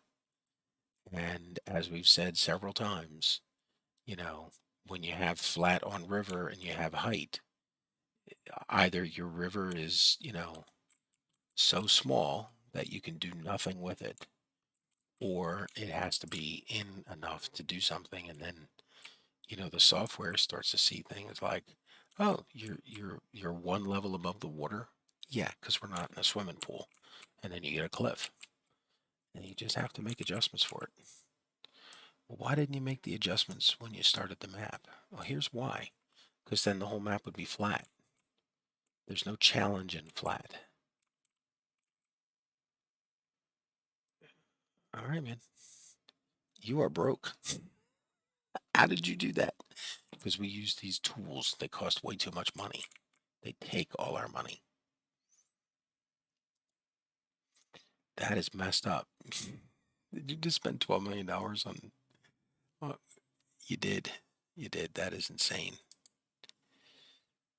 and as we've said several times, you know, when you have flat on river and you have height, either your river is, so small that you can do nothing with it, or it has to be in enough to do something, and then the software starts to see things like, oh, you're one level above the water. Yeah, because we're not in a swimming pool, and then you get a cliff, and you just have to make adjustments for it. Well, why didn't you make the adjustments when you started the map? Well, here's why. Because then the whole map would be flat. There's no challenge in flat. All right, man. You are broke. How did you do that? Because we use these tools. They cost way too much money. They take all our money. That is messed up. Did you just spend $12 million on? Uh, you did. You did. That is insane.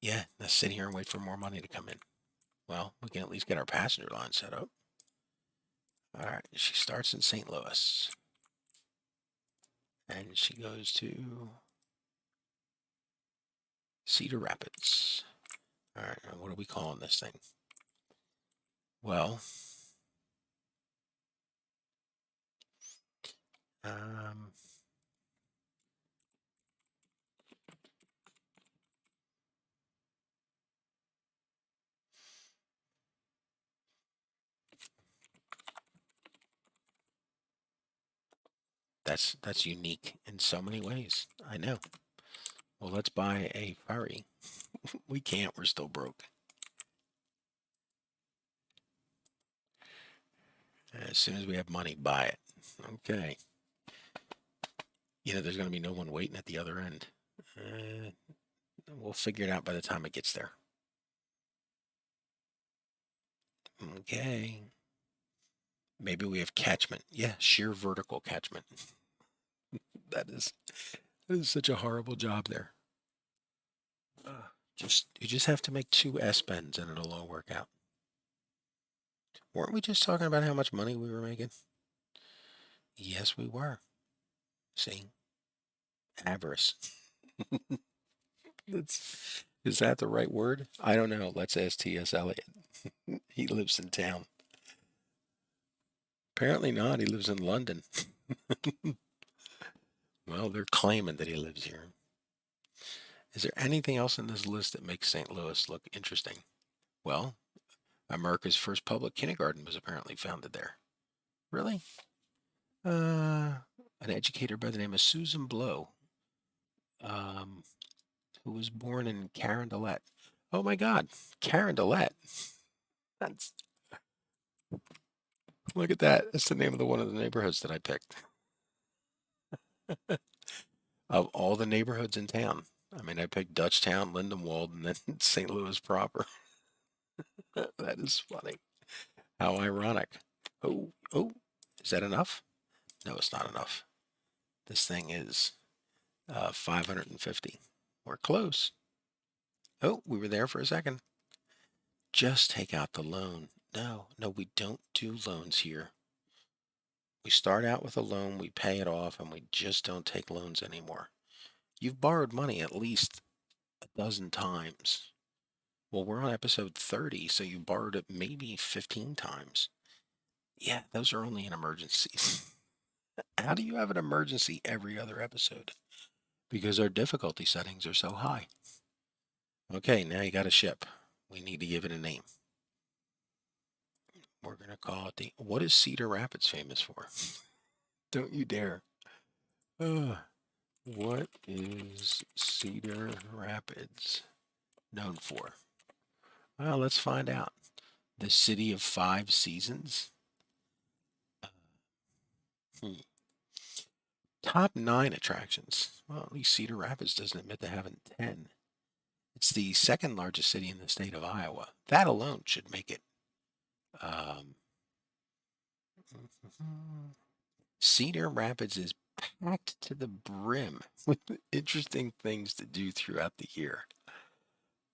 Yeah, let's sit here and wait for more money to come in. Well, we can at least get our passenger line set up. All right, she starts in St. Louis. And she goes to Cedar Rapids. All right, what are we calling this thing? Well, um, that's unique in so many ways. I know. Well, let's buy a ferry. We can't, we're still broke. As soon as we have money, buy it. Okay. There's going to be no one waiting at the other end. We'll figure it out by the time it gets there. Okay. Maybe we have catchment. Yeah, sheer vertical catchment. That is such a horrible job there. You just have to make 2 S-bends and it'll all work out. Weren't we just talking about how much money we were making? Yes, we were. See? Avarice. Is that the right word? I don't know. Let's ask T.S. Eliot. He lives in town. Apparently not. He lives in London. Well, they're claiming that he lives here. Is there anything else in this list that makes St. Louis look interesting? Well, America's first public kindergarten was apparently founded there. Really? An educator by the name of Susan Blow, um, who was born in Carondelet. Oh my God, Carondelet. That's Look at that. That's the name of one of the neighborhoods that I picked. Of all the neighborhoods in town, I mean, I picked Dutchtown, Lindenwold, and then St. Louis proper. That is funny. How ironic. Oh, is that enough? No, it's not enough. This thing is 550. We're close. Oh, we were there for a second. Just take out the loan. No, we don't do loans here. We start out with a loan, we pay it off, and we just don't take loans anymore. You've borrowed money at least a dozen times. Well, we're on episode 30, so you borrowed it maybe 15 times. Yeah, those are only in emergencies. How do you have an emergency every other episode? Because our difficulty settings are so high. Okay, now you got a ship. We need to give it a name. We're going to call it What is Cedar Rapids famous for? Don't you dare. What is Cedar Rapids known for? Well, let's find out. The city of 5 seasons? Hmm. Top 9 attractions. Well, at least Cedar Rapids doesn't admit to having 10. It's the second largest city in the state of Iowa. That alone should make it. Um, Cedar Rapids is packed to the brim with interesting things to do throughout the year.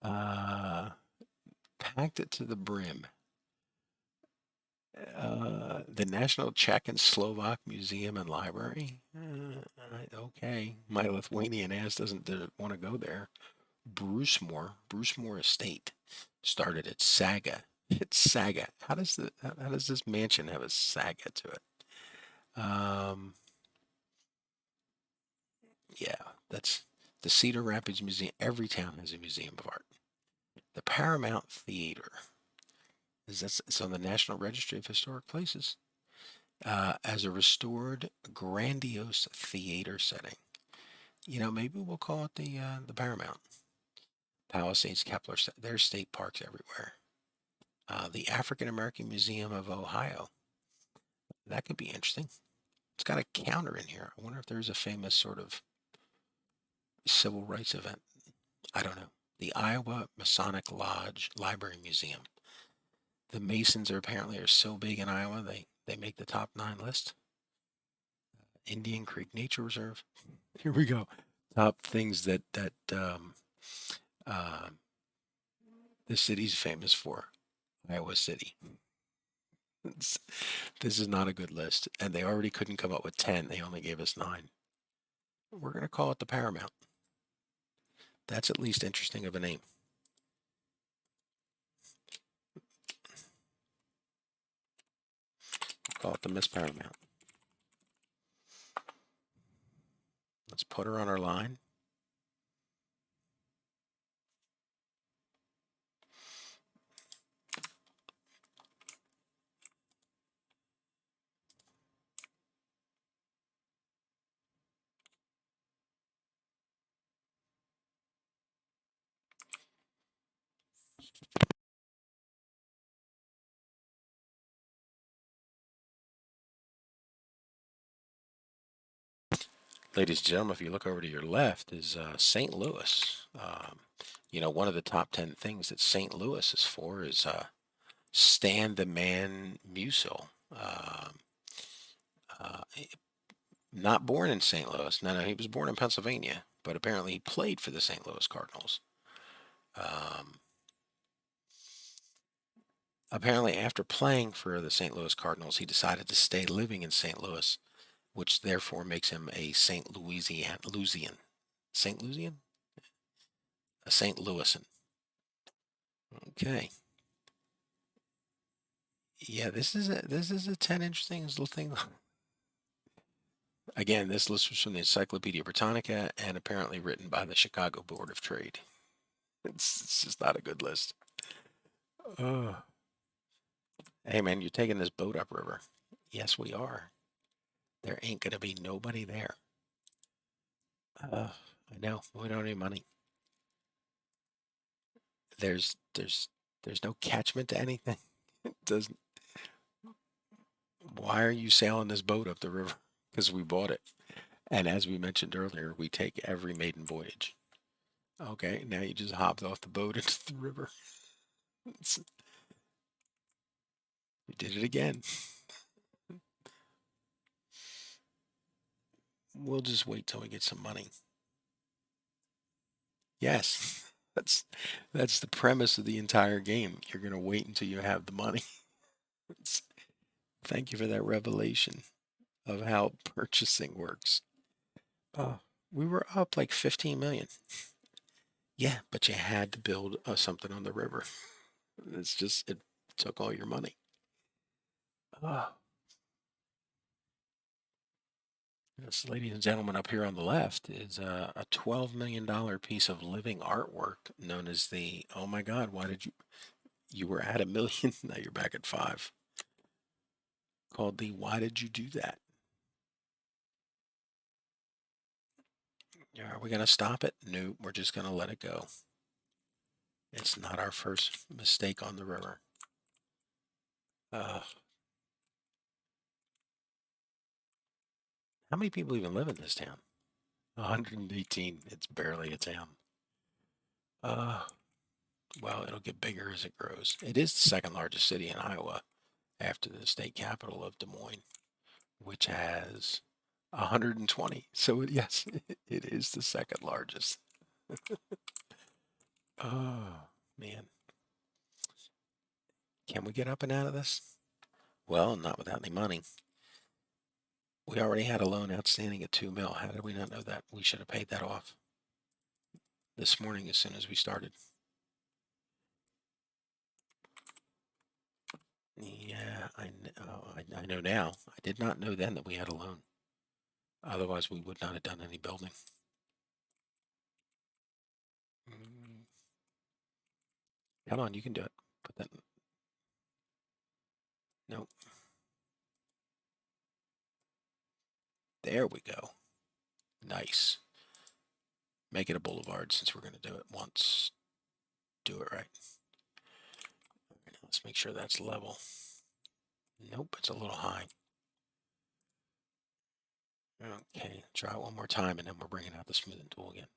Packed it to the brim. The National Czech and Slovak Museum and Library. Okay, my Lithuanian ass doesn't want to go there. Bruce Moore Estate started at Saga. It's Saga. How does this mansion have a Saga to it? Yeah, that's the Cedar Rapids Museum. Every town has a museum of art. The Paramount Theater it's on the National Registry of Historic Places as a restored, grandiose theater setting. Maybe we'll call it the Paramount. Palisades, Kepler. There's state parks everywhere. The African American Museum of Ohio. That could be interesting. It's got a counter in here. I wonder if there's a famous sort of civil rights event. I don't know. The Iowa Masonic Lodge Library Museum. The Masons are so big in Iowa they make the top 9 list. Indian Creek Nature Reserve. Here we go. Top things that uh, the city's famous for. Iowa City. This is not a good list, and they already couldn't come up with 10. They only gave us 9. We're going to call it the Paramount. That's at least interesting of a name. We'll call it the Miss Paramount. Let's put her on our line. Ladies and gentlemen, if you look over to your left is St. Louis. You know, one of the top 10 things that St. Louis is for is Stan the Man Musial. Uh, Not born in St. Louis. No, no, he was born in Pennsylvania, but apparently he played for the St. Louis Cardinals. Um, Apparently, after playing for the St. Louis Cardinals, he decided to stay living in St. Louis, which therefore makes him a St. Louisian. St. Louisian? A St. Louisan. Okay. Yeah, this is a 10 interesting little thing. Again, this list was from the Encyclopedia Britannica and apparently written by the Chicago Board of Trade. It's just not a good list. Oh. Hey man, you're taking this boat upriver. Yes, we are. There ain't gonna be nobody there. I know. We don't need money. There's there's there's no catchment to anything. It doesn't. Why are you sailing this boat up the river? Because we bought it. And as we mentioned earlier, we take every maiden voyage. Okay, now you just hopped off the boat into the river. You did it again. We'll just wait till we get some money. Yes, that's the premise of the entire game. You're gonna wait until you have the money. Thank you for that revelation of how purchasing works. Oh, we were up like 15 million. Yeah, but you had to build something on the river. It's just, it took all your money. Oh, yes, ladies and gentlemen, up here on the left is a $12 million piece of living artwork known as the, oh my God, why did you were at a million, now you're back at five, called the Why Did You Do That? Are we going to stop it? No, we're just going to let it go. It's not our first mistake on the river. How many people even live in this town? 118. It's barely a town. Uh, well, it'll get bigger as it grows. It is the second largest city in Iowa after the state capital of Des Moines, which has 120. So, yes, it is the second largest. Oh, man. Can we get up and out of this? Well, not without any money. We already had a loan outstanding at 2 mil. How did we not know that? We should have paid that off this morning as soon as we started. Yeah, I know now. I did not know then that we had a loan. Otherwise, we would not have done any building. Mm, Come on, you can do it. Put that. Nope. There we go. Nice. Make it a boulevard since we're going to do it once. Do it right. Okay, let's make sure that's level. Nope, it's a little high. Okay, try it one more time and then we're bringing out the smoothing tool again.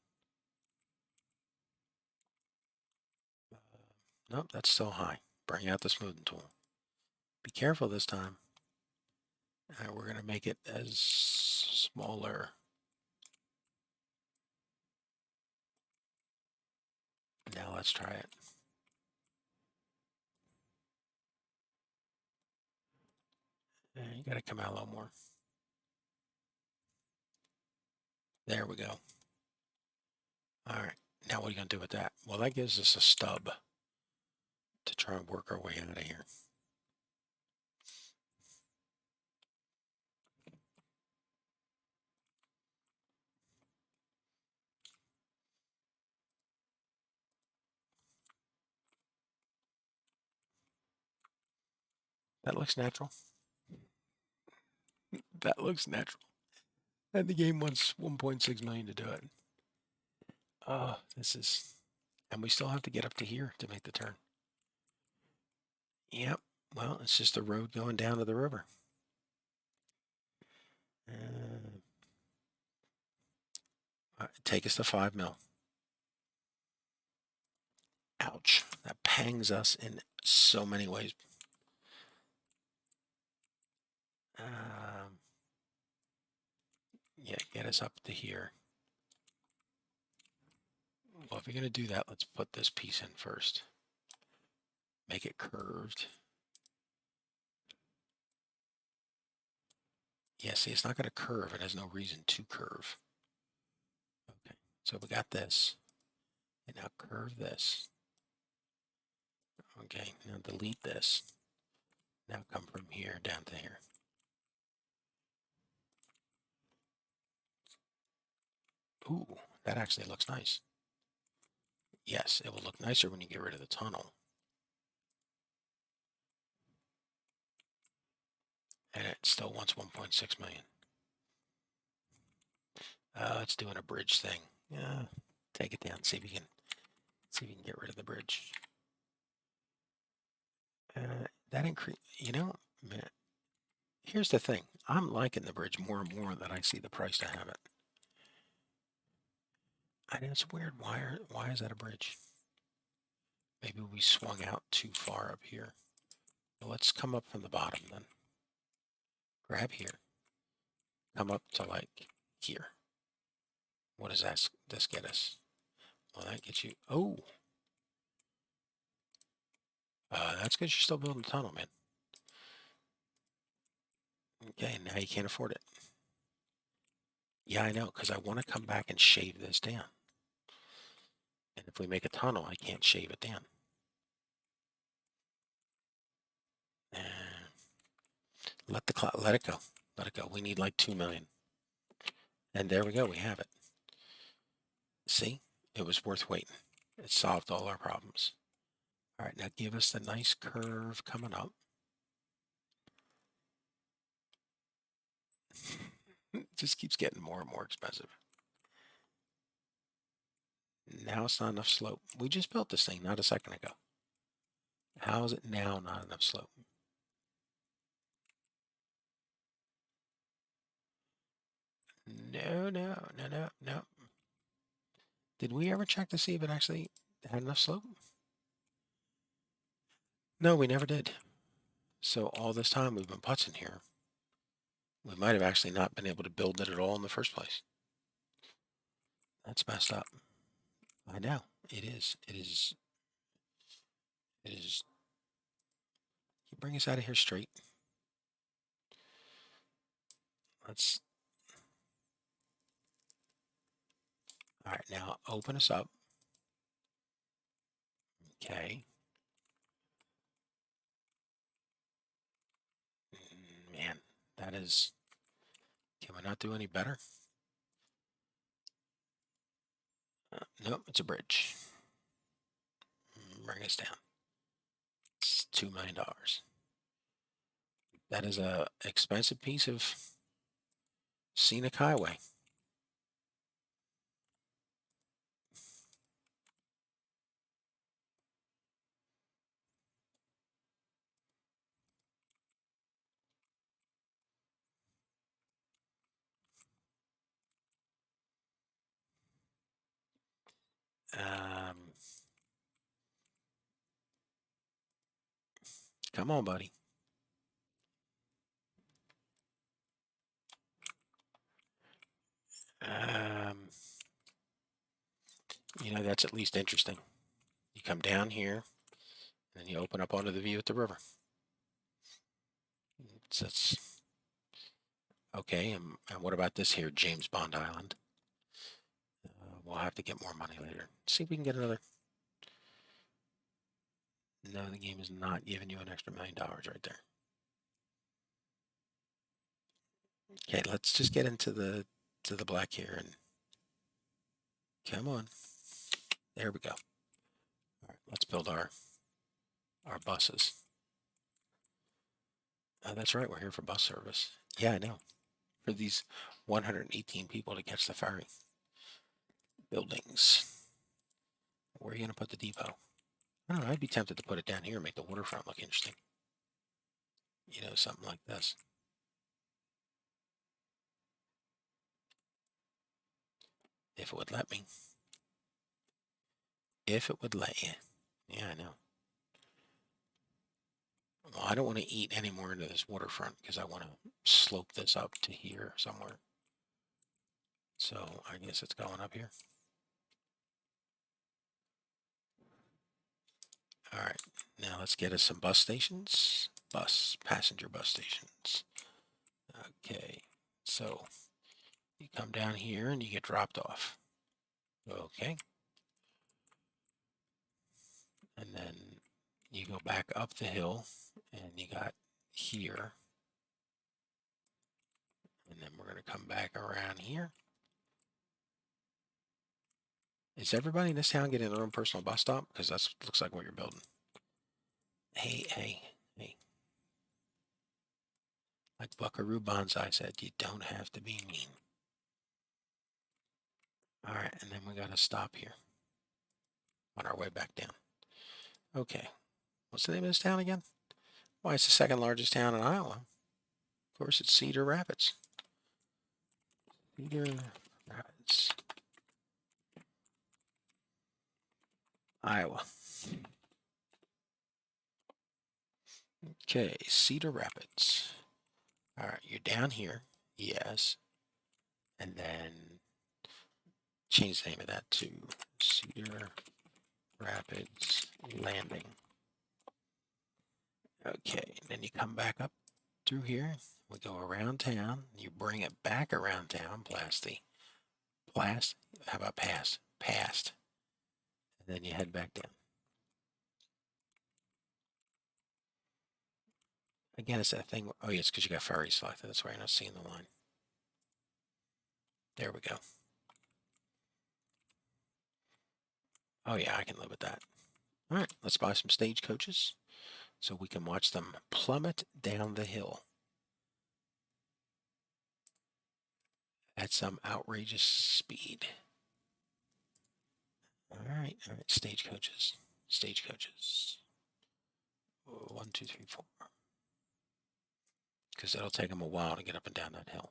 Nope, that's still high. Bring out the smoothing tool. Be careful this time. We're going to make it as smaller. Now let's try it. You got to come out a little more. There we go. All right. Now what are you going to do with that? Well, that gives us a stub to try and work our way out of here. That looks natural. That looks natural. And the game wants 1.6 million to do it. Oh, this is And we still have to get up to here to make the turn. Yep. Well, it's just the road going down to the river. Take us to 5 mil. Ouch. That pangs us in so many ways. Yeah, get us up to here. Well, if you're going to do that, let's put this piece in first. Make it curved. Yeah, see, it's not going to curve. It has no reason to curve. Okay, so we got this. And now curve this. Okay, now delete this. Now come from here down to here. Ooh, that actually looks nice. Yes, it will look nicer when you get rid of the tunnel. And it still wants 1.6 million. It's doing a bridge thing. Yeah, take it down. See if you can get rid of the bridge. That increase. You know, man, here's the thing. I'm liking the bridge more and more that I see the price to have it. I know it's weird. Why is that a bridge? Maybe we swung out too far up here. Well, let's come up from the bottom then. Grab here. Come up to like here. What does this get us? Well, that gets you. Oh. That's because you're still building a tunnel, man. Okay, now you can't afford it. Yeah, I know, because I want to come back and shave this down. And if we make a tunnel, I can't shave it down. And let it go. Let it go. We need like 2 million. And there we go. We have it. See? It was worth waiting. It solved all our problems. All right, now give us the nice curve coming up. It just keeps getting more and more expensive. Now it's not enough slope. We just built this thing not a second ago. How is it now not enough slope? No. Did we ever check to see if it actually had enough slope? No, we never did. So all this time we've been putzing here. We might have actually not been able to build it at all in the first place. That's messed up. I know. It is. It is. It is. Can you bring us out of here straight? Let's. All right, now open us up. Okay. Man, that is. Can we not do any better? Nope, it's a bridge. Bring us down. It's $2 million. That is a expensive piece of scenic highway. Come on, buddy. That's at least interesting. You come down here, and then you open up onto the view at the river. It's okay. And what about this here, James Bond Island? We'll have to get more money later. See if we can get another. No, the game is not giving you an extra $1 million right there. Okay, let's just get into the black here and come on. There we go. All right, let's build our buses. That's right, we're here for bus service. Yeah, I know. For these 118 people to catch the ferry. Buildings. Where are you going to put the depot? I don't know. I'd be tempted to put it down here and make the waterfront look interesting. You know, something like this. If it would let me. If it would let you. Yeah, I know. Well, I don't want to eat any more into this waterfront because I want to slope this up to here somewhere. So I guess it's going up here. All right, now let's get us some bus stations. Passenger bus stations. Okay, so you come down here and you get dropped off. Okay. And then you go back up the hill and you got here. And then we're going to come back around here. Is everybody in this town getting their own personal bus stop? Because that looks like what you're building. Hey. Like Buckaroo Banzai said, you don't have to be mean. All right, and then we got to stop here on our way back down. Okay, what's the name of this town again? Why, it's the second largest town in Iowa. Of course, it's Cedar Rapids. Cedar Rapids, Iowa. Okay, Cedar Rapids. All right, you're down here. Yes. And then change the name of that to Cedar Rapids Landing. Okay, and then you come back up through here. We go around town. You bring it back around town, how about past. And then you head back down. Again, it's that thing. Oh, yeah, it's because you got ferry selected. That's why you're not seeing the line. There we go. Oh, yeah, I can live with that. All right, let's buy some stagecoaches so we can watch them plummet down the hill at some outrageous speed. All right, stagecoaches. 1, 2, 3, 4. Because it'll take them a while to get up and down that hill.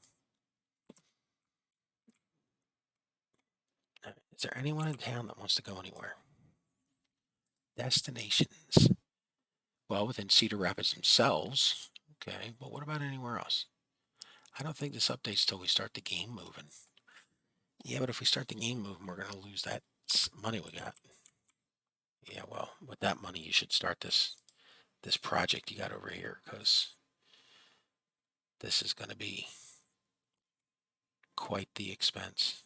Is there anyone in town that wants to go anywhere? Destinations. Well, within Cedar Rapids themselves. Okay, but what about anywhere else? I don't think this updates till we start the game moving. Yeah, but if we start the game moving, we're going to lose that money we got. Yeah, well, with that money, you should start this project you got over here, because this is going to be quite the expense.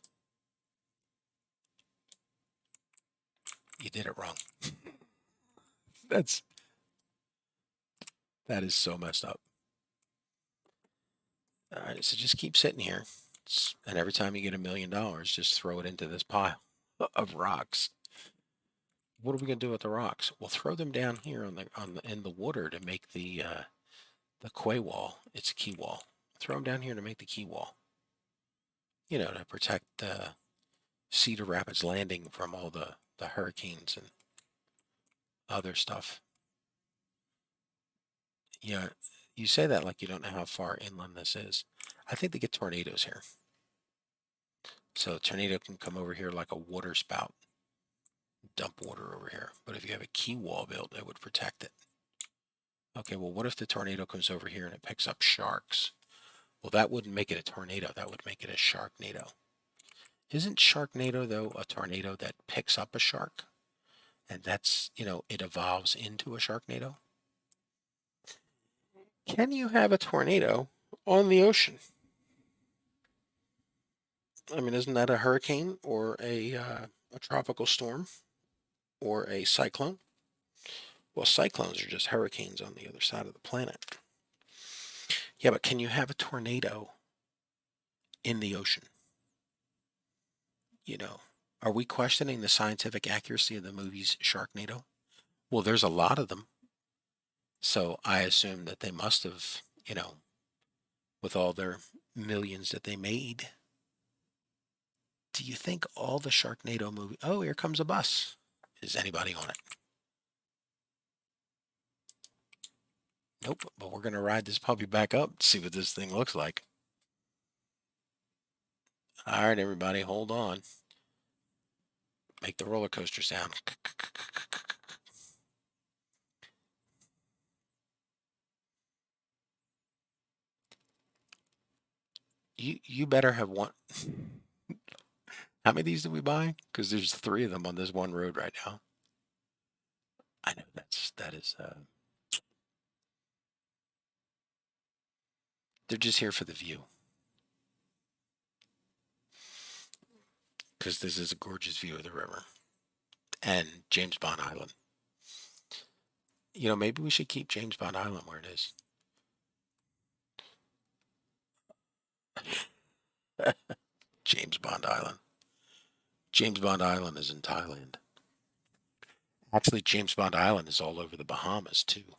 You did it wrong. That is so messed up. All right, so just keep sitting here, and every time you get $1 million, just throw it into this pile of rocks. What are we gonna do with the rocks? We'll throw them down here in the water to make the quay wall. It's a quay wall. Throw them down here to make the quay wall. You know, to protect Cedar Rapids Landing from all the hurricanes and other stuff. Yeah, you say that like you don't know how far inland this is. I think they get tornadoes here. So a tornado can come over here like a water spout, dump water over here. But if you have a quay wall built, it would protect it. Okay, well, what if the tornado comes over here and it picks up sharks? Well, that wouldn't make it a tornado. That would make it a sharknado. Isn't Sharknado, though, a tornado that picks up a shark? And that's, it evolves into a Sharknado? Can you have a tornado on the ocean? I mean, isn't that a hurricane or a tropical storm or a cyclone? Well, cyclones are just hurricanes on the other side of the planet. Yeah, but can you have a tornado in the ocean? Are we questioning the scientific accuracy of the movies Sharknado? Well, there's a lot of them. So I assume that they must have, with all their millions that they made. Do you think all the Sharknado movies... Oh, here comes a bus. Is anybody on it? Nope, but we're going to ride this puppy back up to see what this thing looks like. All right, everybody, hold on. Make the roller coaster sound. You better have one. How many of these did we buy? Because there's 3 of them on this one road right now. I know that is. They're just here for the view. Because this is a gorgeous view of the river and James Bond Island. You know, maybe we should keep James Bond Island where it is. James Bond Island. James Bond Island is in Thailand. Actually, James Bond Island is all over the Bahamas too.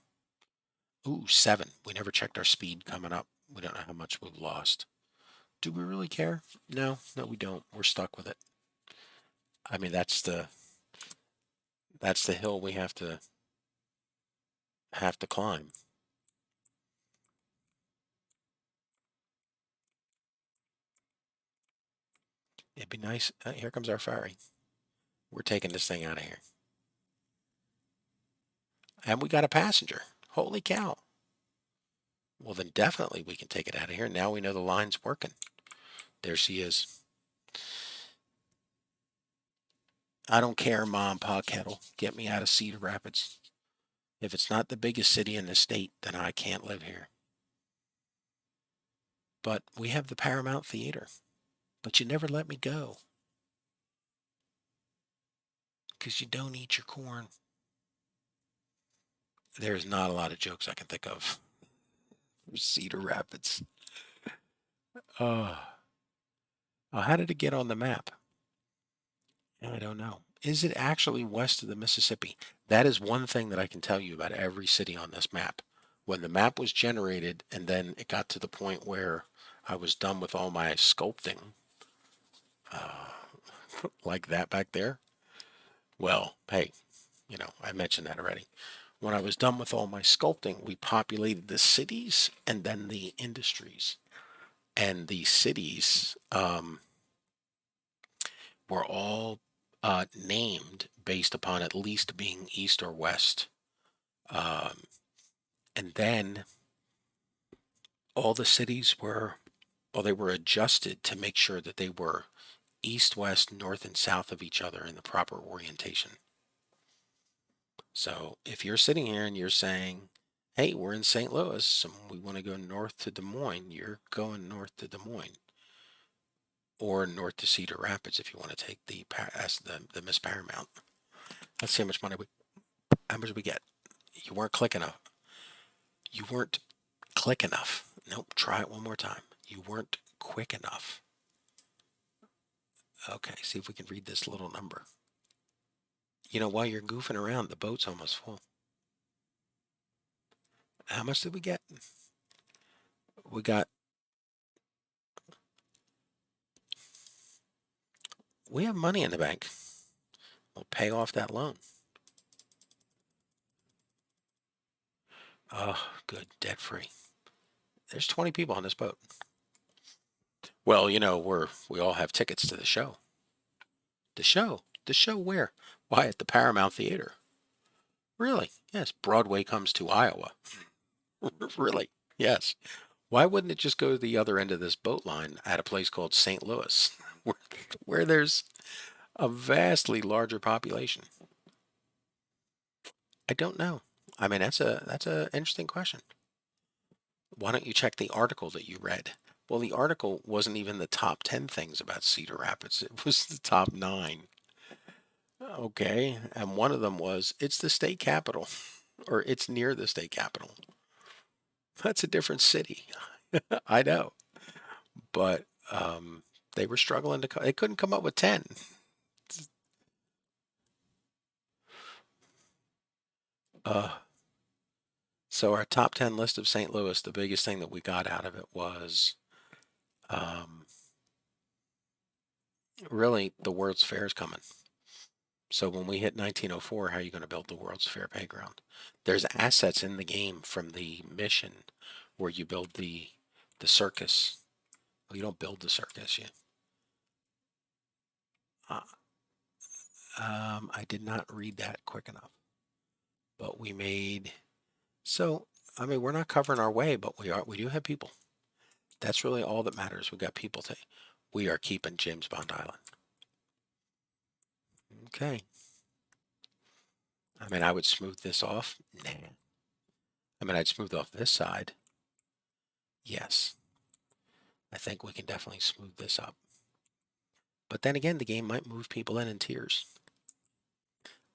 Ooh, 7. We never checked our speed coming up. We don't know how much we've lost. Do we really care? No, no, we don't. We're stuck with it. I mean, that's the hill we have to climb. It'd be nice. Here comes our ferry. We're taking this thing out of here. And we got a passenger. Holy cow. Well, then definitely we can take it out of here. Now we know the line's working. There she is. I don't care, Mom, Pa Kettle. Get me out of Cedar Rapids. If it's not the biggest city in the state, then I can't live here. But we have the Paramount Theater. But you never let me go. Because you don't eat your corn. There's not a lot of jokes I can think of for Cedar Rapids. Oh, how did it get on the map? I don't know. Is it actually west of the Mississippi? That is one thing that I can tell you about every city on this map. When the map was generated and then it got to the point where I was done with all my sculpting, like that back there, well, hey, I mentioned that already. When I was done with all my sculpting, we populated the cities and then the industries. And the cities were all named based upon at least being east or west. Um, and then all the cities well, they were adjusted to make sure that they were east, west, north, and south of each other in the proper orientation. So if you're sitting here and you're saying, hey, we're in St. Louis and we want to go north to Des Moines, you're going north to Des Moines or north to Cedar Rapids if you want to take the Miss Paramount. Let's see how much we get. You weren't quick enough. You weren't quick enough. Nope, try it one more time. You weren't quick enough. Okay, see if we can read this little number. While you're goofing around, the boat's almost full. How much did we get? We got. We have money in the bank. We'll pay off that loan. Oh, good, debt free. There's 20 people on this boat. Well, we all have tickets to the show. The show? The show where? Why, at the Paramount Theater. Really? Yes, Broadway comes to Iowa. Really? Yes. Why wouldn't it just go to the other end of this boat line at a place called St. Louis, where, where there's a vastly larger population? I don't know. I mean, that's a interesting question. Why don't you check the article that you read? Well, the article wasn't even the top 10 things about Cedar Rapids. It was the top 9. Okay, and one of them was it's the state capital, or it's near the state capital. That's a different city. I know, but they were struggling they couldn't come up with 10. Uh, so our top 10 list of St. Louis, the biggest thing that we got out of it was um, really the World's Fair is coming. So when we hit 1904, how are you going to build the World's Fair playground? There's assets in the game from the mission where you build the circus. Well, you don't build the circus yet. Uh, I did not read that quick enough, but we made so. I mean, we're not covering our way, but we do have people. That's really all that matters. We got people to. We are keeping James Bond Island. Okay. I mean, I would smooth this off. Nah. I mean, I'd smooth off this side. Yes. I think we can definitely smooth this up. But then again, the game might move people in tiers.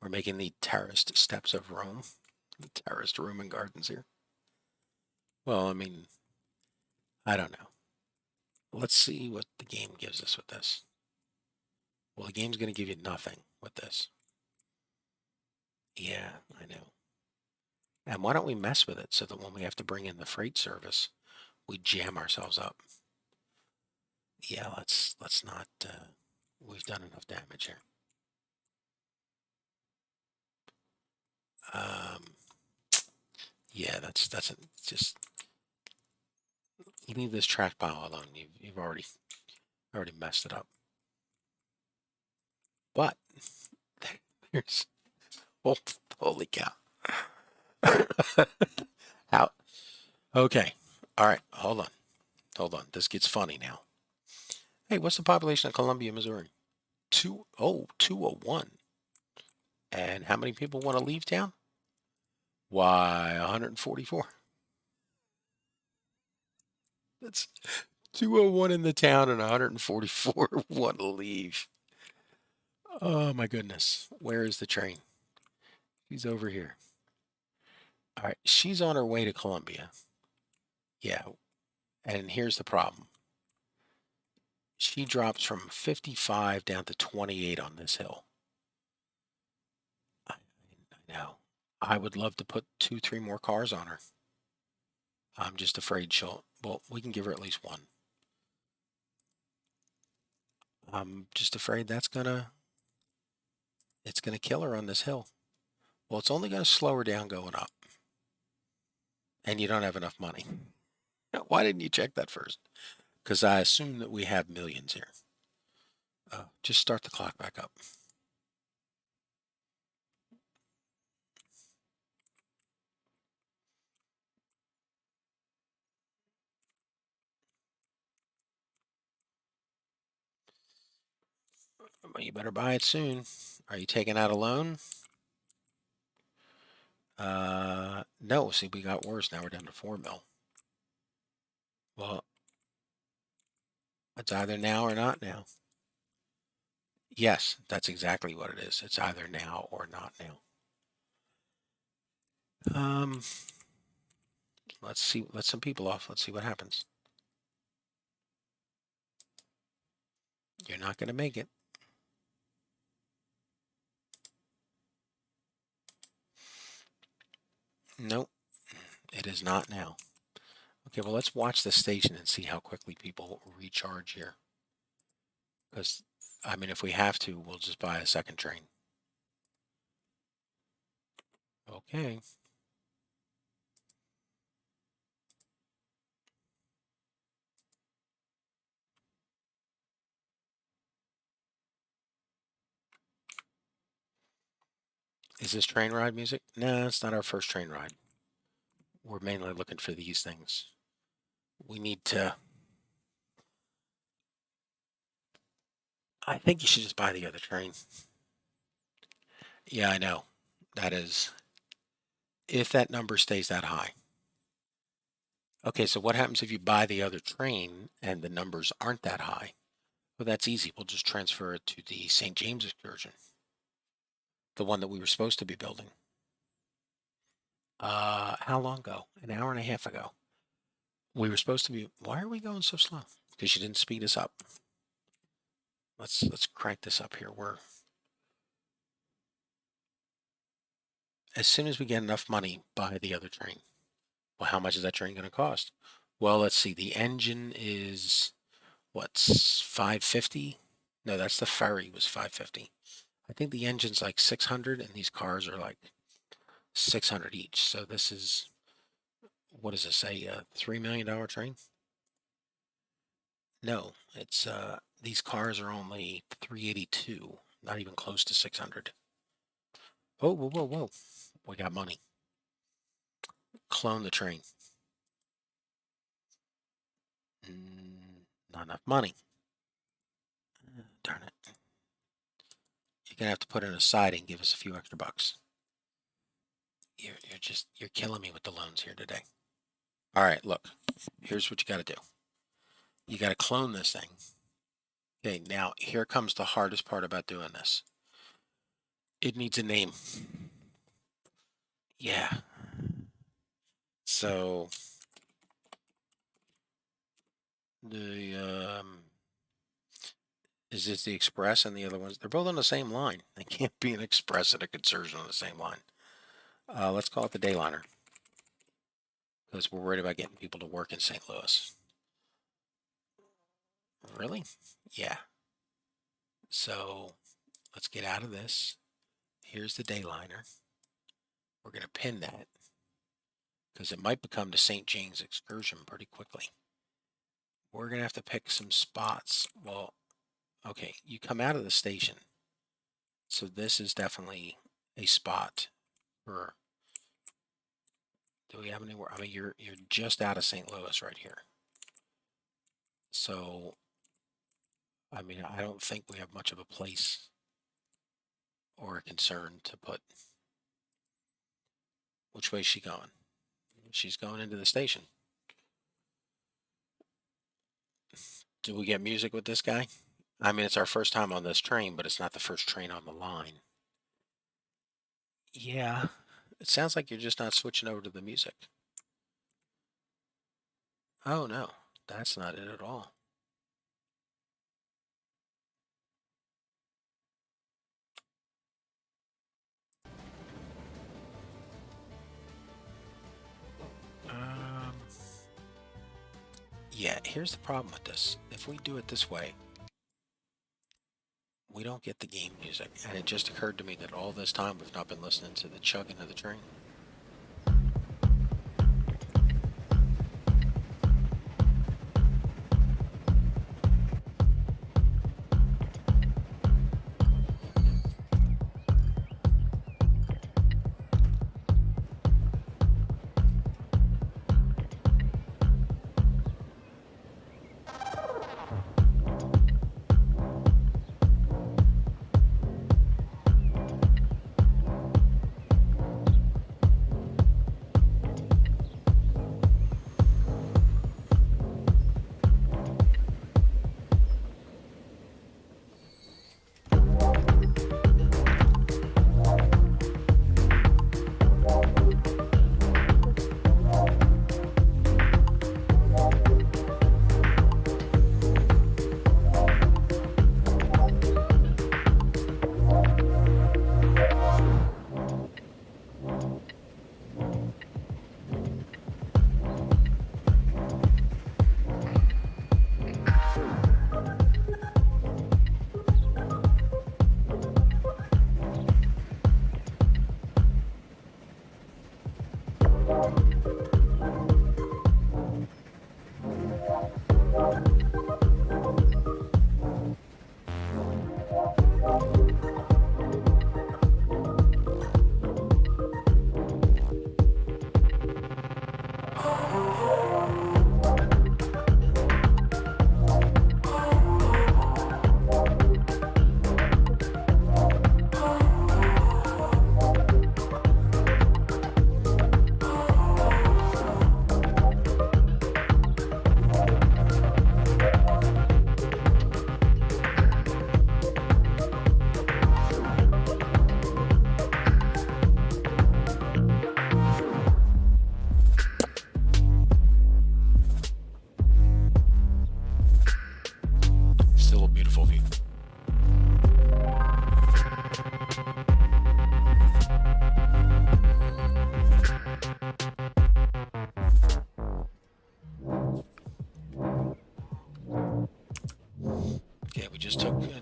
We're making the terraced steps of Rome. The terraced Roman gardens here. Well, I mean, I don't know. Let's see what the game gives us with this. Well, the game's going to give you nothing with this. Yeah, I know. And why don't we mess with it so that when we have to bring in the freight service, we jam ourselves up. Yeah, let's not. We've done enough damage here. Um, yeah, that's just leave this track pile alone. You've already messed it up. But there's holy cow. How? Okay. All right. Hold on. Hold on. This gets funny now. Hey, what's the population of Columbia, Missouri? 201. And how many people want to leave town? Why, 144. That's 201 in the town and 144 want to leave. Oh my goodness. Where is the train? She's over here. All right. She's on her way to Columbia. Yeah. And here's the problem. She drops from 55 down to 28 on this hill. I know. I would love to put 3 more cars on her. I'm just afraid she'll. Well, we can give her at least one. I'm just afraid it's gonna kill her on this hill. Well, it's only gonna slow her down going up, and you don't have enough money. Why didn't you check that first? Because I assume that we have millions here. Just start the clock back up. Well, you better buy it soon. Are you taking out a loan? No. See, we got worse. Now we're down to 4 mil. Well, it's either now or not now. Yes, that's exactly what it is. It's either now or not now. Let's see. Let some people off. Let's see what happens. You're not going to make it. Nope, it is not now. Okay, well, let's watch the station and see how quickly people recharge here. Because, I mean, if we have to, we'll just buy a second train. Okay. Is this train ride music? No, it's not our first train ride. We're mainly looking for these things. We need to. I think you should just buy the other train. Yeah, I know. That is. If that number stays that high. Okay, so what happens if you buy the other train and the numbers aren't that high? Well, that's easy. We'll just transfer it to the St. James excursion, the one that we were supposed to be building. How long ago? An hour and a half ago. We were supposed to be. Why are we going so slow? Because you didn't speed us up. Let's crank this up here. We're as soon as we get enough money, buy the other train. Well, how much is that train going to cost? Well, let's see. The engine is what's 550? No, that's the ferry was 550. I think the engine's like 600 and these cars are like 600 each. So this is, what does it say, a $3 million train? No, it's these cars are only 382, not even close to 600. Oh, whoa, whoa, whoa. We got money. Clone the train. Not enough money. Darn it. You're gonna have to put in a side and give us a few extra bucks. You're killing me with the loans here today. All right, look. Here's what you got to do. You got to clone this thing. Okay, now here comes the hardest part about doing this. It needs a name. Yeah. So the is this the Express and the other ones? They're both on the same line. They can't be an Express and a Concersion on the same line. Let's call it the Dayliner, because we're worried about getting people to work in St. Louis. Really? Yeah. So let's get out of this. Here's the Dayliner. We're going to pin that because it might become the St. James Excursion pretty quickly. We're going to have to pick some spots. Well, okay, you come out of the station. So this is definitely a spot for, do we have anywhere? I mean, you're just out of St. Louis right here. So, I mean, I don't think we have much of a place or a concern to put. Which way is she going? She's going into the station. Do we get music with this guy? I mean, it's our first time on this train, but it's not the first train on the line. Yeah, it sounds like you're just not switching over to the music. Oh no, that's not it at all. Yeah, here's the problem with this. If we do it this way, we don't get the game music. And it just occurred to me that all this time we've not been listening to the chugging of the train.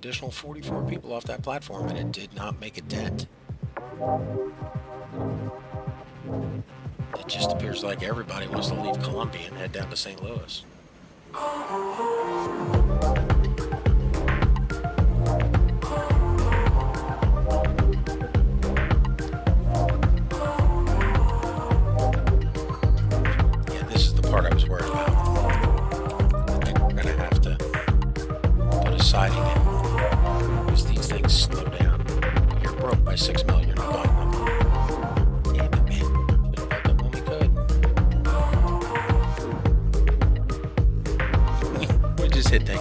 additional 44 people off that platform, and it did not make a dent. It just appears like everybody wants to leave Columbia and head down to St. Louis. Yeah, this is the part I was worried about. I think we're going to have to put a siding in because these things slow down. You're broke by 6 million, you're not buying them. Damn it, man. Should have built them when we could. We just hit -10.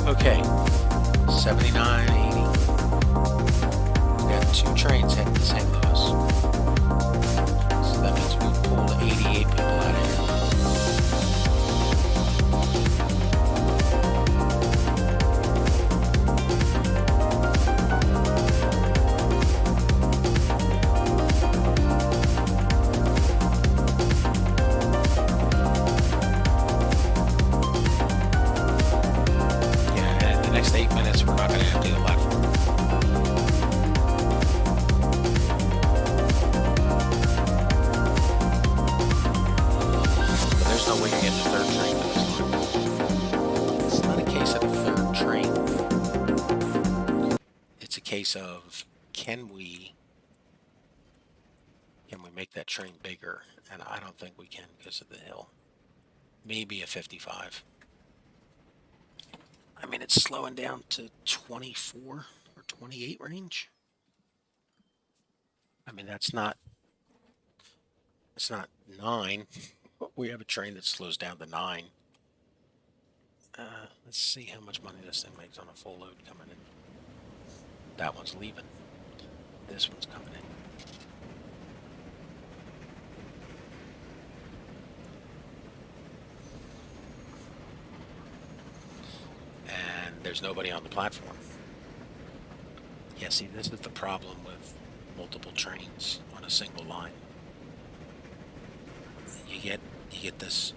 Okay, 79.80. We got 2 trains heading to St. Louis. So that means we pulled 88 people out of here. Yeah, in the next 8 minutes, we're not going to empty the platform. But there's no way to get the 3rd train to this line. It's not a case of the 3rd train. It's a case of can we make that train bigger? And I don't think we can because of the hill. Maybe a 55. I mean, it's slowing down to 24 or 28 range. I mean, it's not 9. We have a train that slows down to 9. Let's see how much money this thing makes on a full load coming in. That one's leaving. This one's coming in. And there's nobody on the platform. Yeah, see, this is the problem with multiple trains on a single line. You get this,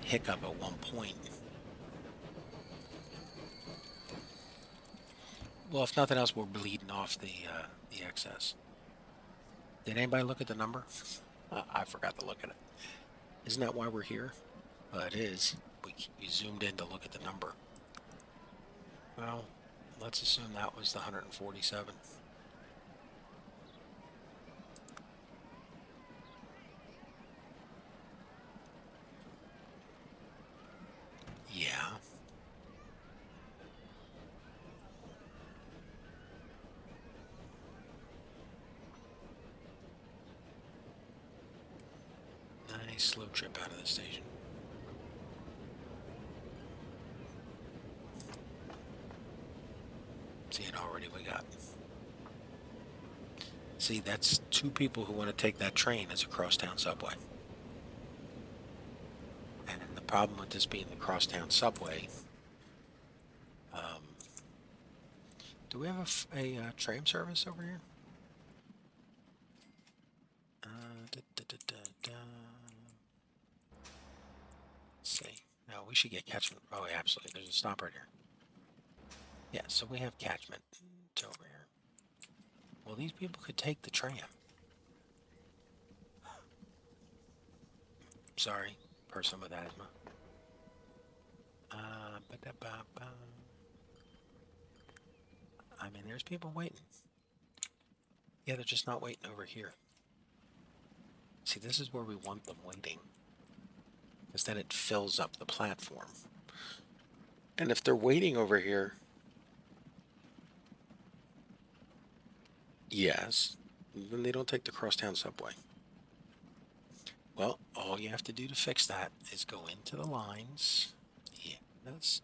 hiccup at one point. Well, if nothing else, we're bleeding off the excess. Did anybody look at the number? I forgot to look at it. Isn't that why we're here? It is. We zoomed in to look at the number. Well, let's assume that was the 147. Yeah. Nice slow trip out of the station. See it already we got. See, that's 2 people who want to take that train as a crosstown subway. And the problem with this being the crosstown subway, do we have a tram service over here? Let's see. No, we should get catchment. Oh, yeah, absolutely. There's a stop right here. Yeah, so we have catchment over here. Well, these people could take the tram. Sorry, person with asthma. I mean, there's people waiting. Yeah, they're just not waiting over here. See, this is where we want them waiting. Because then it fills up the platform. And if they're waiting over here, yes, then they don't take the crosstown subway. Well, all you have to do to fix that is go into the lines Yes.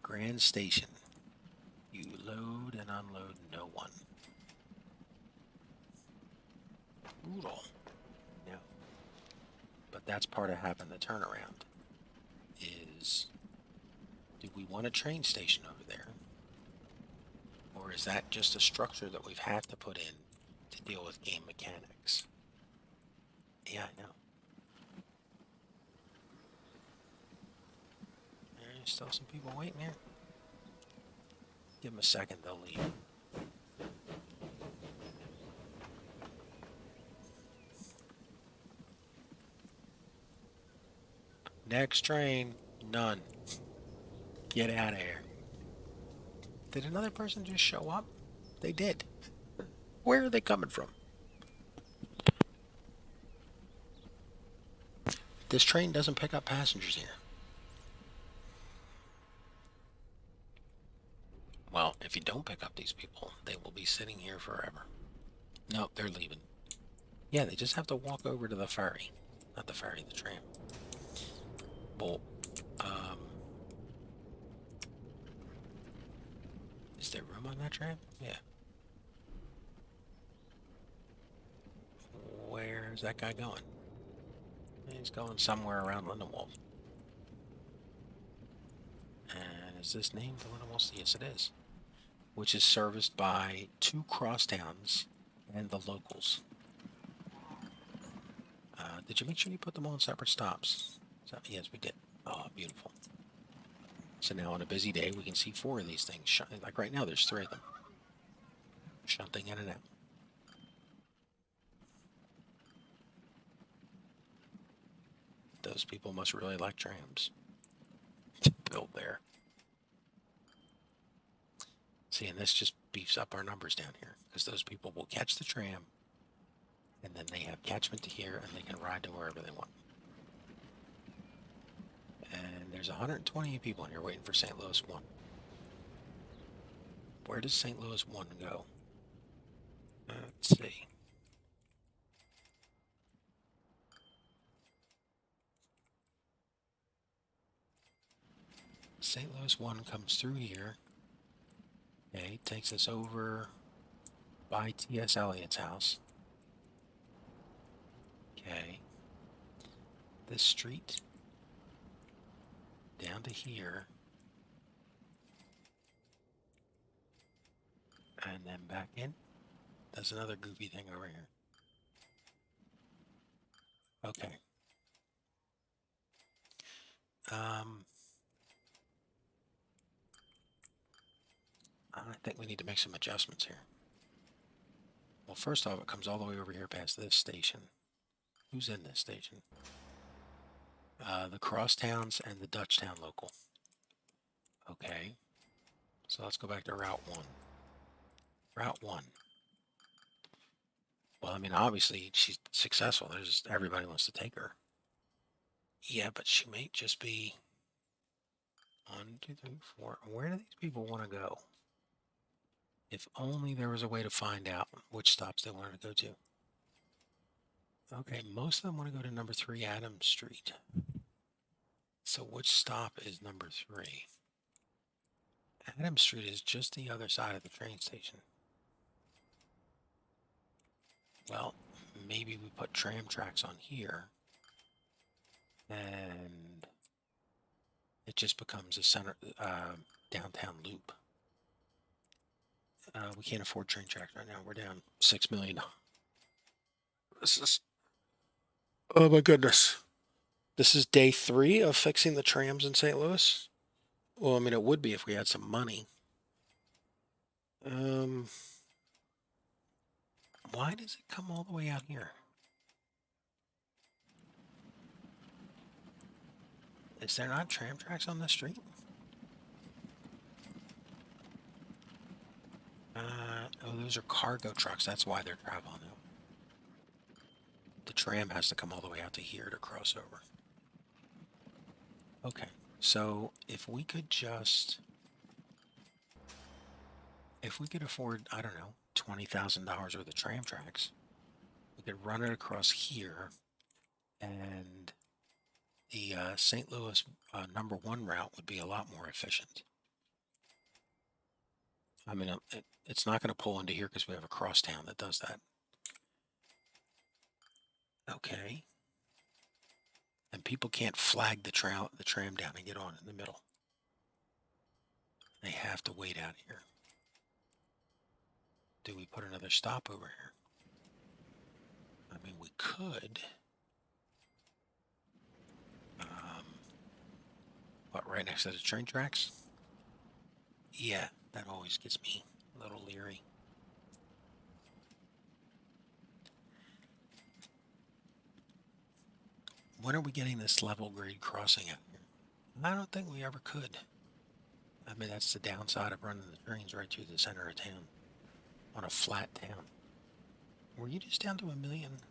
Grand Station. You load and unload no one. Brutal. No. But that's part of having the turnaround. Is, do we want a train station over there? Or is that just a structure that we've had to put in to deal with game mechanics? Yeah, I know. There's still some people waiting here. Give them a second, they'll leave. Next train, none. Get out of here. Did another person just show up? They did. Where are they coming from? This train doesn't pick up passengers here. Well, if you don't pick up these people, they will be sitting here forever. No, they're leaving. Yeah, they just have to walk over to the ferry. Not the ferry, the tram. Well, is there room on that tram? Yeah. Where's that guy going? He's going somewhere around Lindenwald. And is this named Lindenwald? Yes, it is. Which is serviced by 2 crosstowns and the locals. Did you make sure you put them all in separate stops? So, yes, we did. Oh, beautiful. So now on a busy day, we can see 4 of these things. Like right now, there's 3 of them. Shunting in and out. Those people must really like trams to build there. See, and this just beefs up our numbers down here, because those people will catch the tram, and then they have catchment to here, and they can ride to wherever they want. And there's 120 people in here waiting for St. Louis 1. Where does St. Louis 1 go? Let's see. St. Louis 1 comes through here. Okay, takes us over by T.S. Eliot's house. Okay. This street down to here. And then back in. That's another goofy thing over here. Okay. I think we need to make some adjustments here. Well, first off, it comes all the way over here past this station. Who's in this station? The Crosstowns and the Dutchtown local. Okay. So let's go back to Route 1. Route 1. Well, I mean, obviously, she's successful. There's just, everybody wants to take her. Yeah, but she may just be... 1, 2, 3, 4. Where do these people want to go? If only there was a way to find out which stops they wanted to go to. Okay, most of them want to go to number 3 Adams Street. So which stop is number 3? Adams Street is just the other side of the train station. Well, maybe we put tram tracks on here, and it just becomes a center downtown loop. We can't afford train tracks right now. We're down $6 million. This is... Oh my goodness. This is day 3 of fixing the trams in St. Louis. Well, I mean, it would be if we had some money. Why does it come all the way out here? Is there not tram tracks on the street? Oh, those are cargo trucks. That's why they're traveling out. The tram has to come all the way out to here to cross over. Okay, so if we could just... If we could afford, I don't know, $20,000 worth of tram tracks, we could run it across here and The St. Louis #1 route would be a lot more efficient. I mean, it's not going to pull into here because we have a crosstown that does that. Okay. And people can't flag the tram down and get on in the middle. They have to wait out here. Do we put another stop over here? I mean, we could. What, right next to the train tracks? Yeah, that always gets me a little leery. When are we getting this level grade crossing out here? I don't think we ever could. I mean, that's the downside of running the trains right through the center of town on a flat town. Were you just down to 1 million?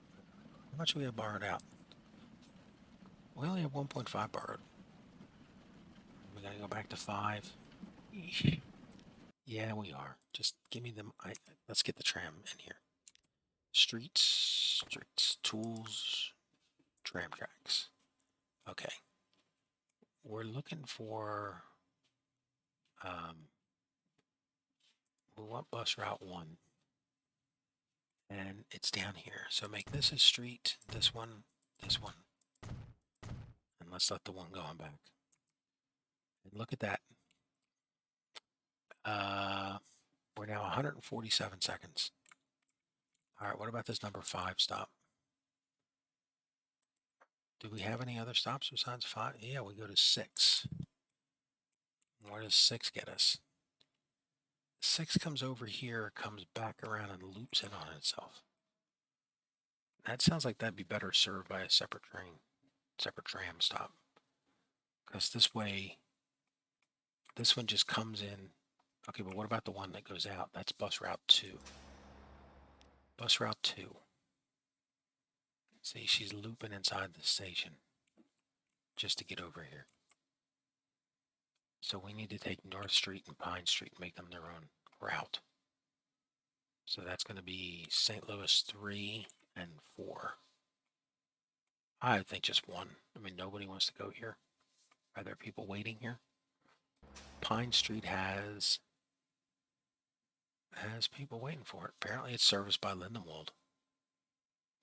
How much we have borrowed out? We only have 1.5 borrowed. We gotta go back to 5. Yeah, we are. Just give me them. Let's get the tram in here. Streets, tools, tram tracks. Okay. We're looking for, we want bus route 1. And it's down here. So make this a street, this one, and let's let the one going back. And look at that. We're now 147 seconds. All right, what about this #5 stop? Do we have any other stops besides 5? Yeah, we go to 6. Where does 6 get us? 6 comes over here, comes back around and loops in on itself. That sounds like that'd be better served by a separate train, separate tram stop. Because this way, this one just comes in. Okay, but what about the one that goes out? That's bus route 2. Bus route 2. See, she's looping inside the station just to get over here. So we need to take North Street and Pine Street and make them their own route. So that's going to be St. Louis 3 and 4. I think just 1. I mean, nobody wants to go here. Are there people waiting here? Pine Street has people waiting for it. Apparently it's serviced by Lindenwold.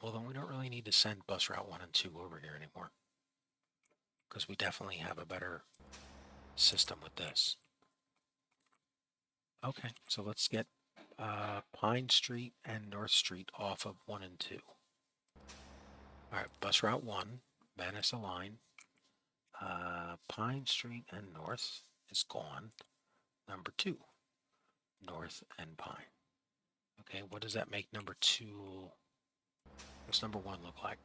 Well, then we don't really need to send bus route 1 and 2 over here anymore. Because we definitely have a better system with this. Okay, so let's get Pine Street and North Street off of 1 and 2. All right, bus route 1, banish the line. Pine Street and North is gone. #2, North and Pine. Okay, what does that make #2? What's #1 look like?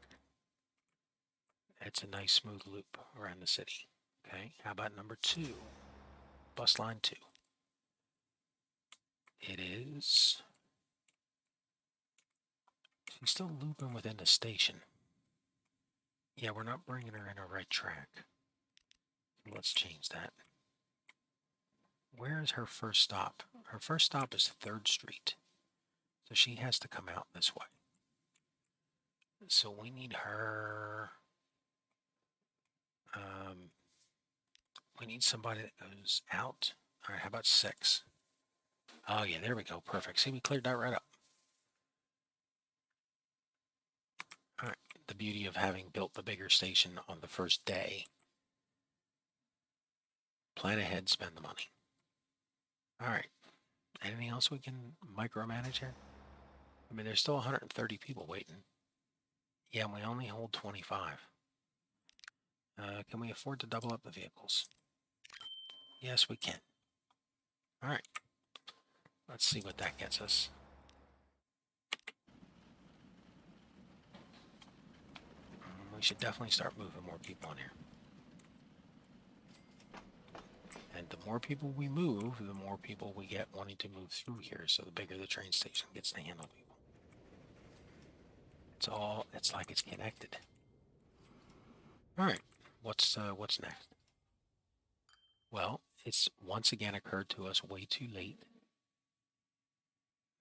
It's a nice smooth loop around the city. Okay, how about #2? Bus line 2. It is. She's still looping within the station. Yeah, we're not bringing her in a right track. Let's change that. Where is her first stop? Her first stop is 3rd Street. So she has to come out this way. So we need her. We need somebody that goes out. All right, how about 6? Oh, yeah, there we go. Perfect. See, we cleared that right up. All right, the beauty of having built the bigger station on the first day. Plan ahead, spend the money. All right. Anything else we can micromanage here? I mean, there's still 130 people waiting. Yeah, we only hold 25. Can we afford to double up the vehicles? Yes, we can. All right. Let's see what that gets us. We should definitely start moving more people in here. And the more people we move, the more people we get wanting to move through here, so the bigger the train station gets to handle people. It's like it's connected. All right, what's next? Well, it's once again occurred to us way too late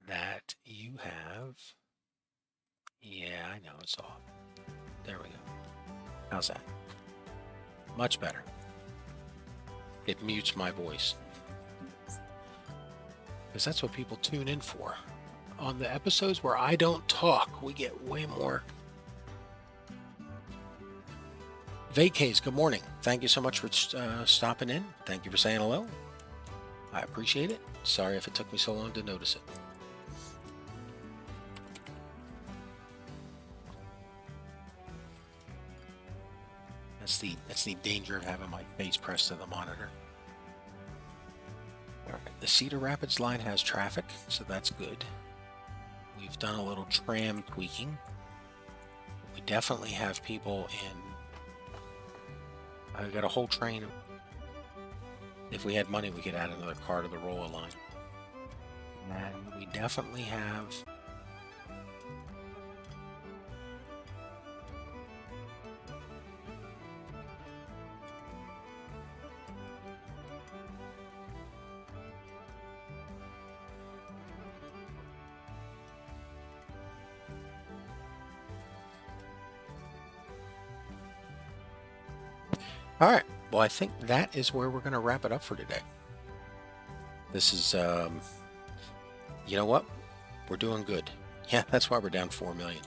that you have, yeah, I know, it's off. There we go. How's that? Much better. It mutes my voice. Because that's what people tune in for. On the episodes where I don't talk, we get way more. Vacays, good morning. Thank you so much for stopping in. Thank you for saying hello. I appreciate it. Sorry if it took me so long to notice it. That's the danger of having my face pressed to the monitor. All right, the Cedar Rapids line has traffic, so that's good. We've done a little tram tweaking. We definitely have people in. I got a whole train. If we had money, we could add another car to the roller line. And we definitely have. All right. Well, I think that is where we're going to wrap it up for today. This is, you know what? We're doing good. Yeah, that's why we're down 4 million.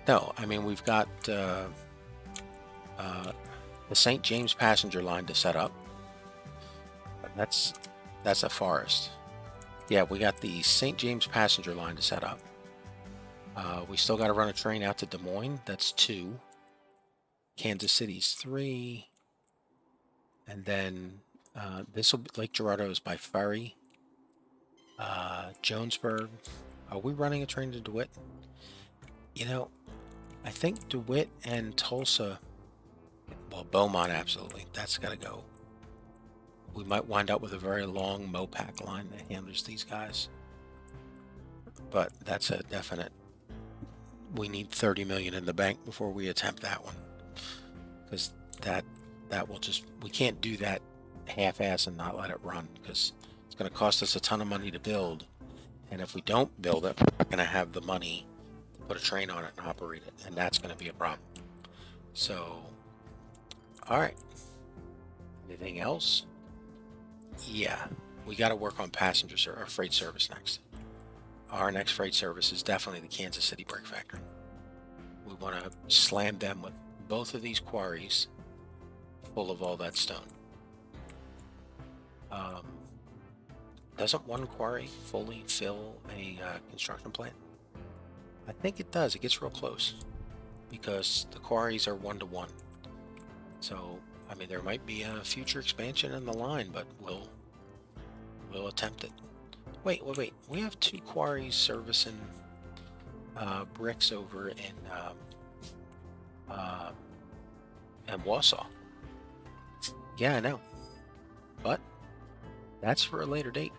No, I mean, we've got the St. James passenger line to set up. That's a forest. Yeah, we got the St. James passenger line to set up. We still got to run a train out to Des Moines. That's 2. Kansas City's 3. And then this will be Lake Girardeau is by ferry. Jonesburg. Are we running a train to DeWitt? You know, I think DeWitt and Tulsa. Well, Beaumont, absolutely. That's got to go. We might wind up with a very long Mopac line that handles these guys. But that's a definite. We need 30 million in the bank before we attempt that one. Because that will just, we can't do that half-ass and not let it run, because it's going to cost us a ton of money to build, and if we don't build it, we're going to have the money to put a train on it and operate it, and that's going to be a problem. So, all right. Anything else? Yeah, we got to work on passenger or freight service next. Our next freight service is definitely the Kansas City Brick Factory. We want to slam them with both of these quarries full of all that stone. Doesn't one quarry fully fill a construction plant? I think it does. It gets real close because the quarries are 1-to-1. So, I mean, there might be a future expansion in the line, but we'll attempt it. Wait. We have 2 quarries servicing bricks over in Wausau. Yeah, I know. But that's for a later date.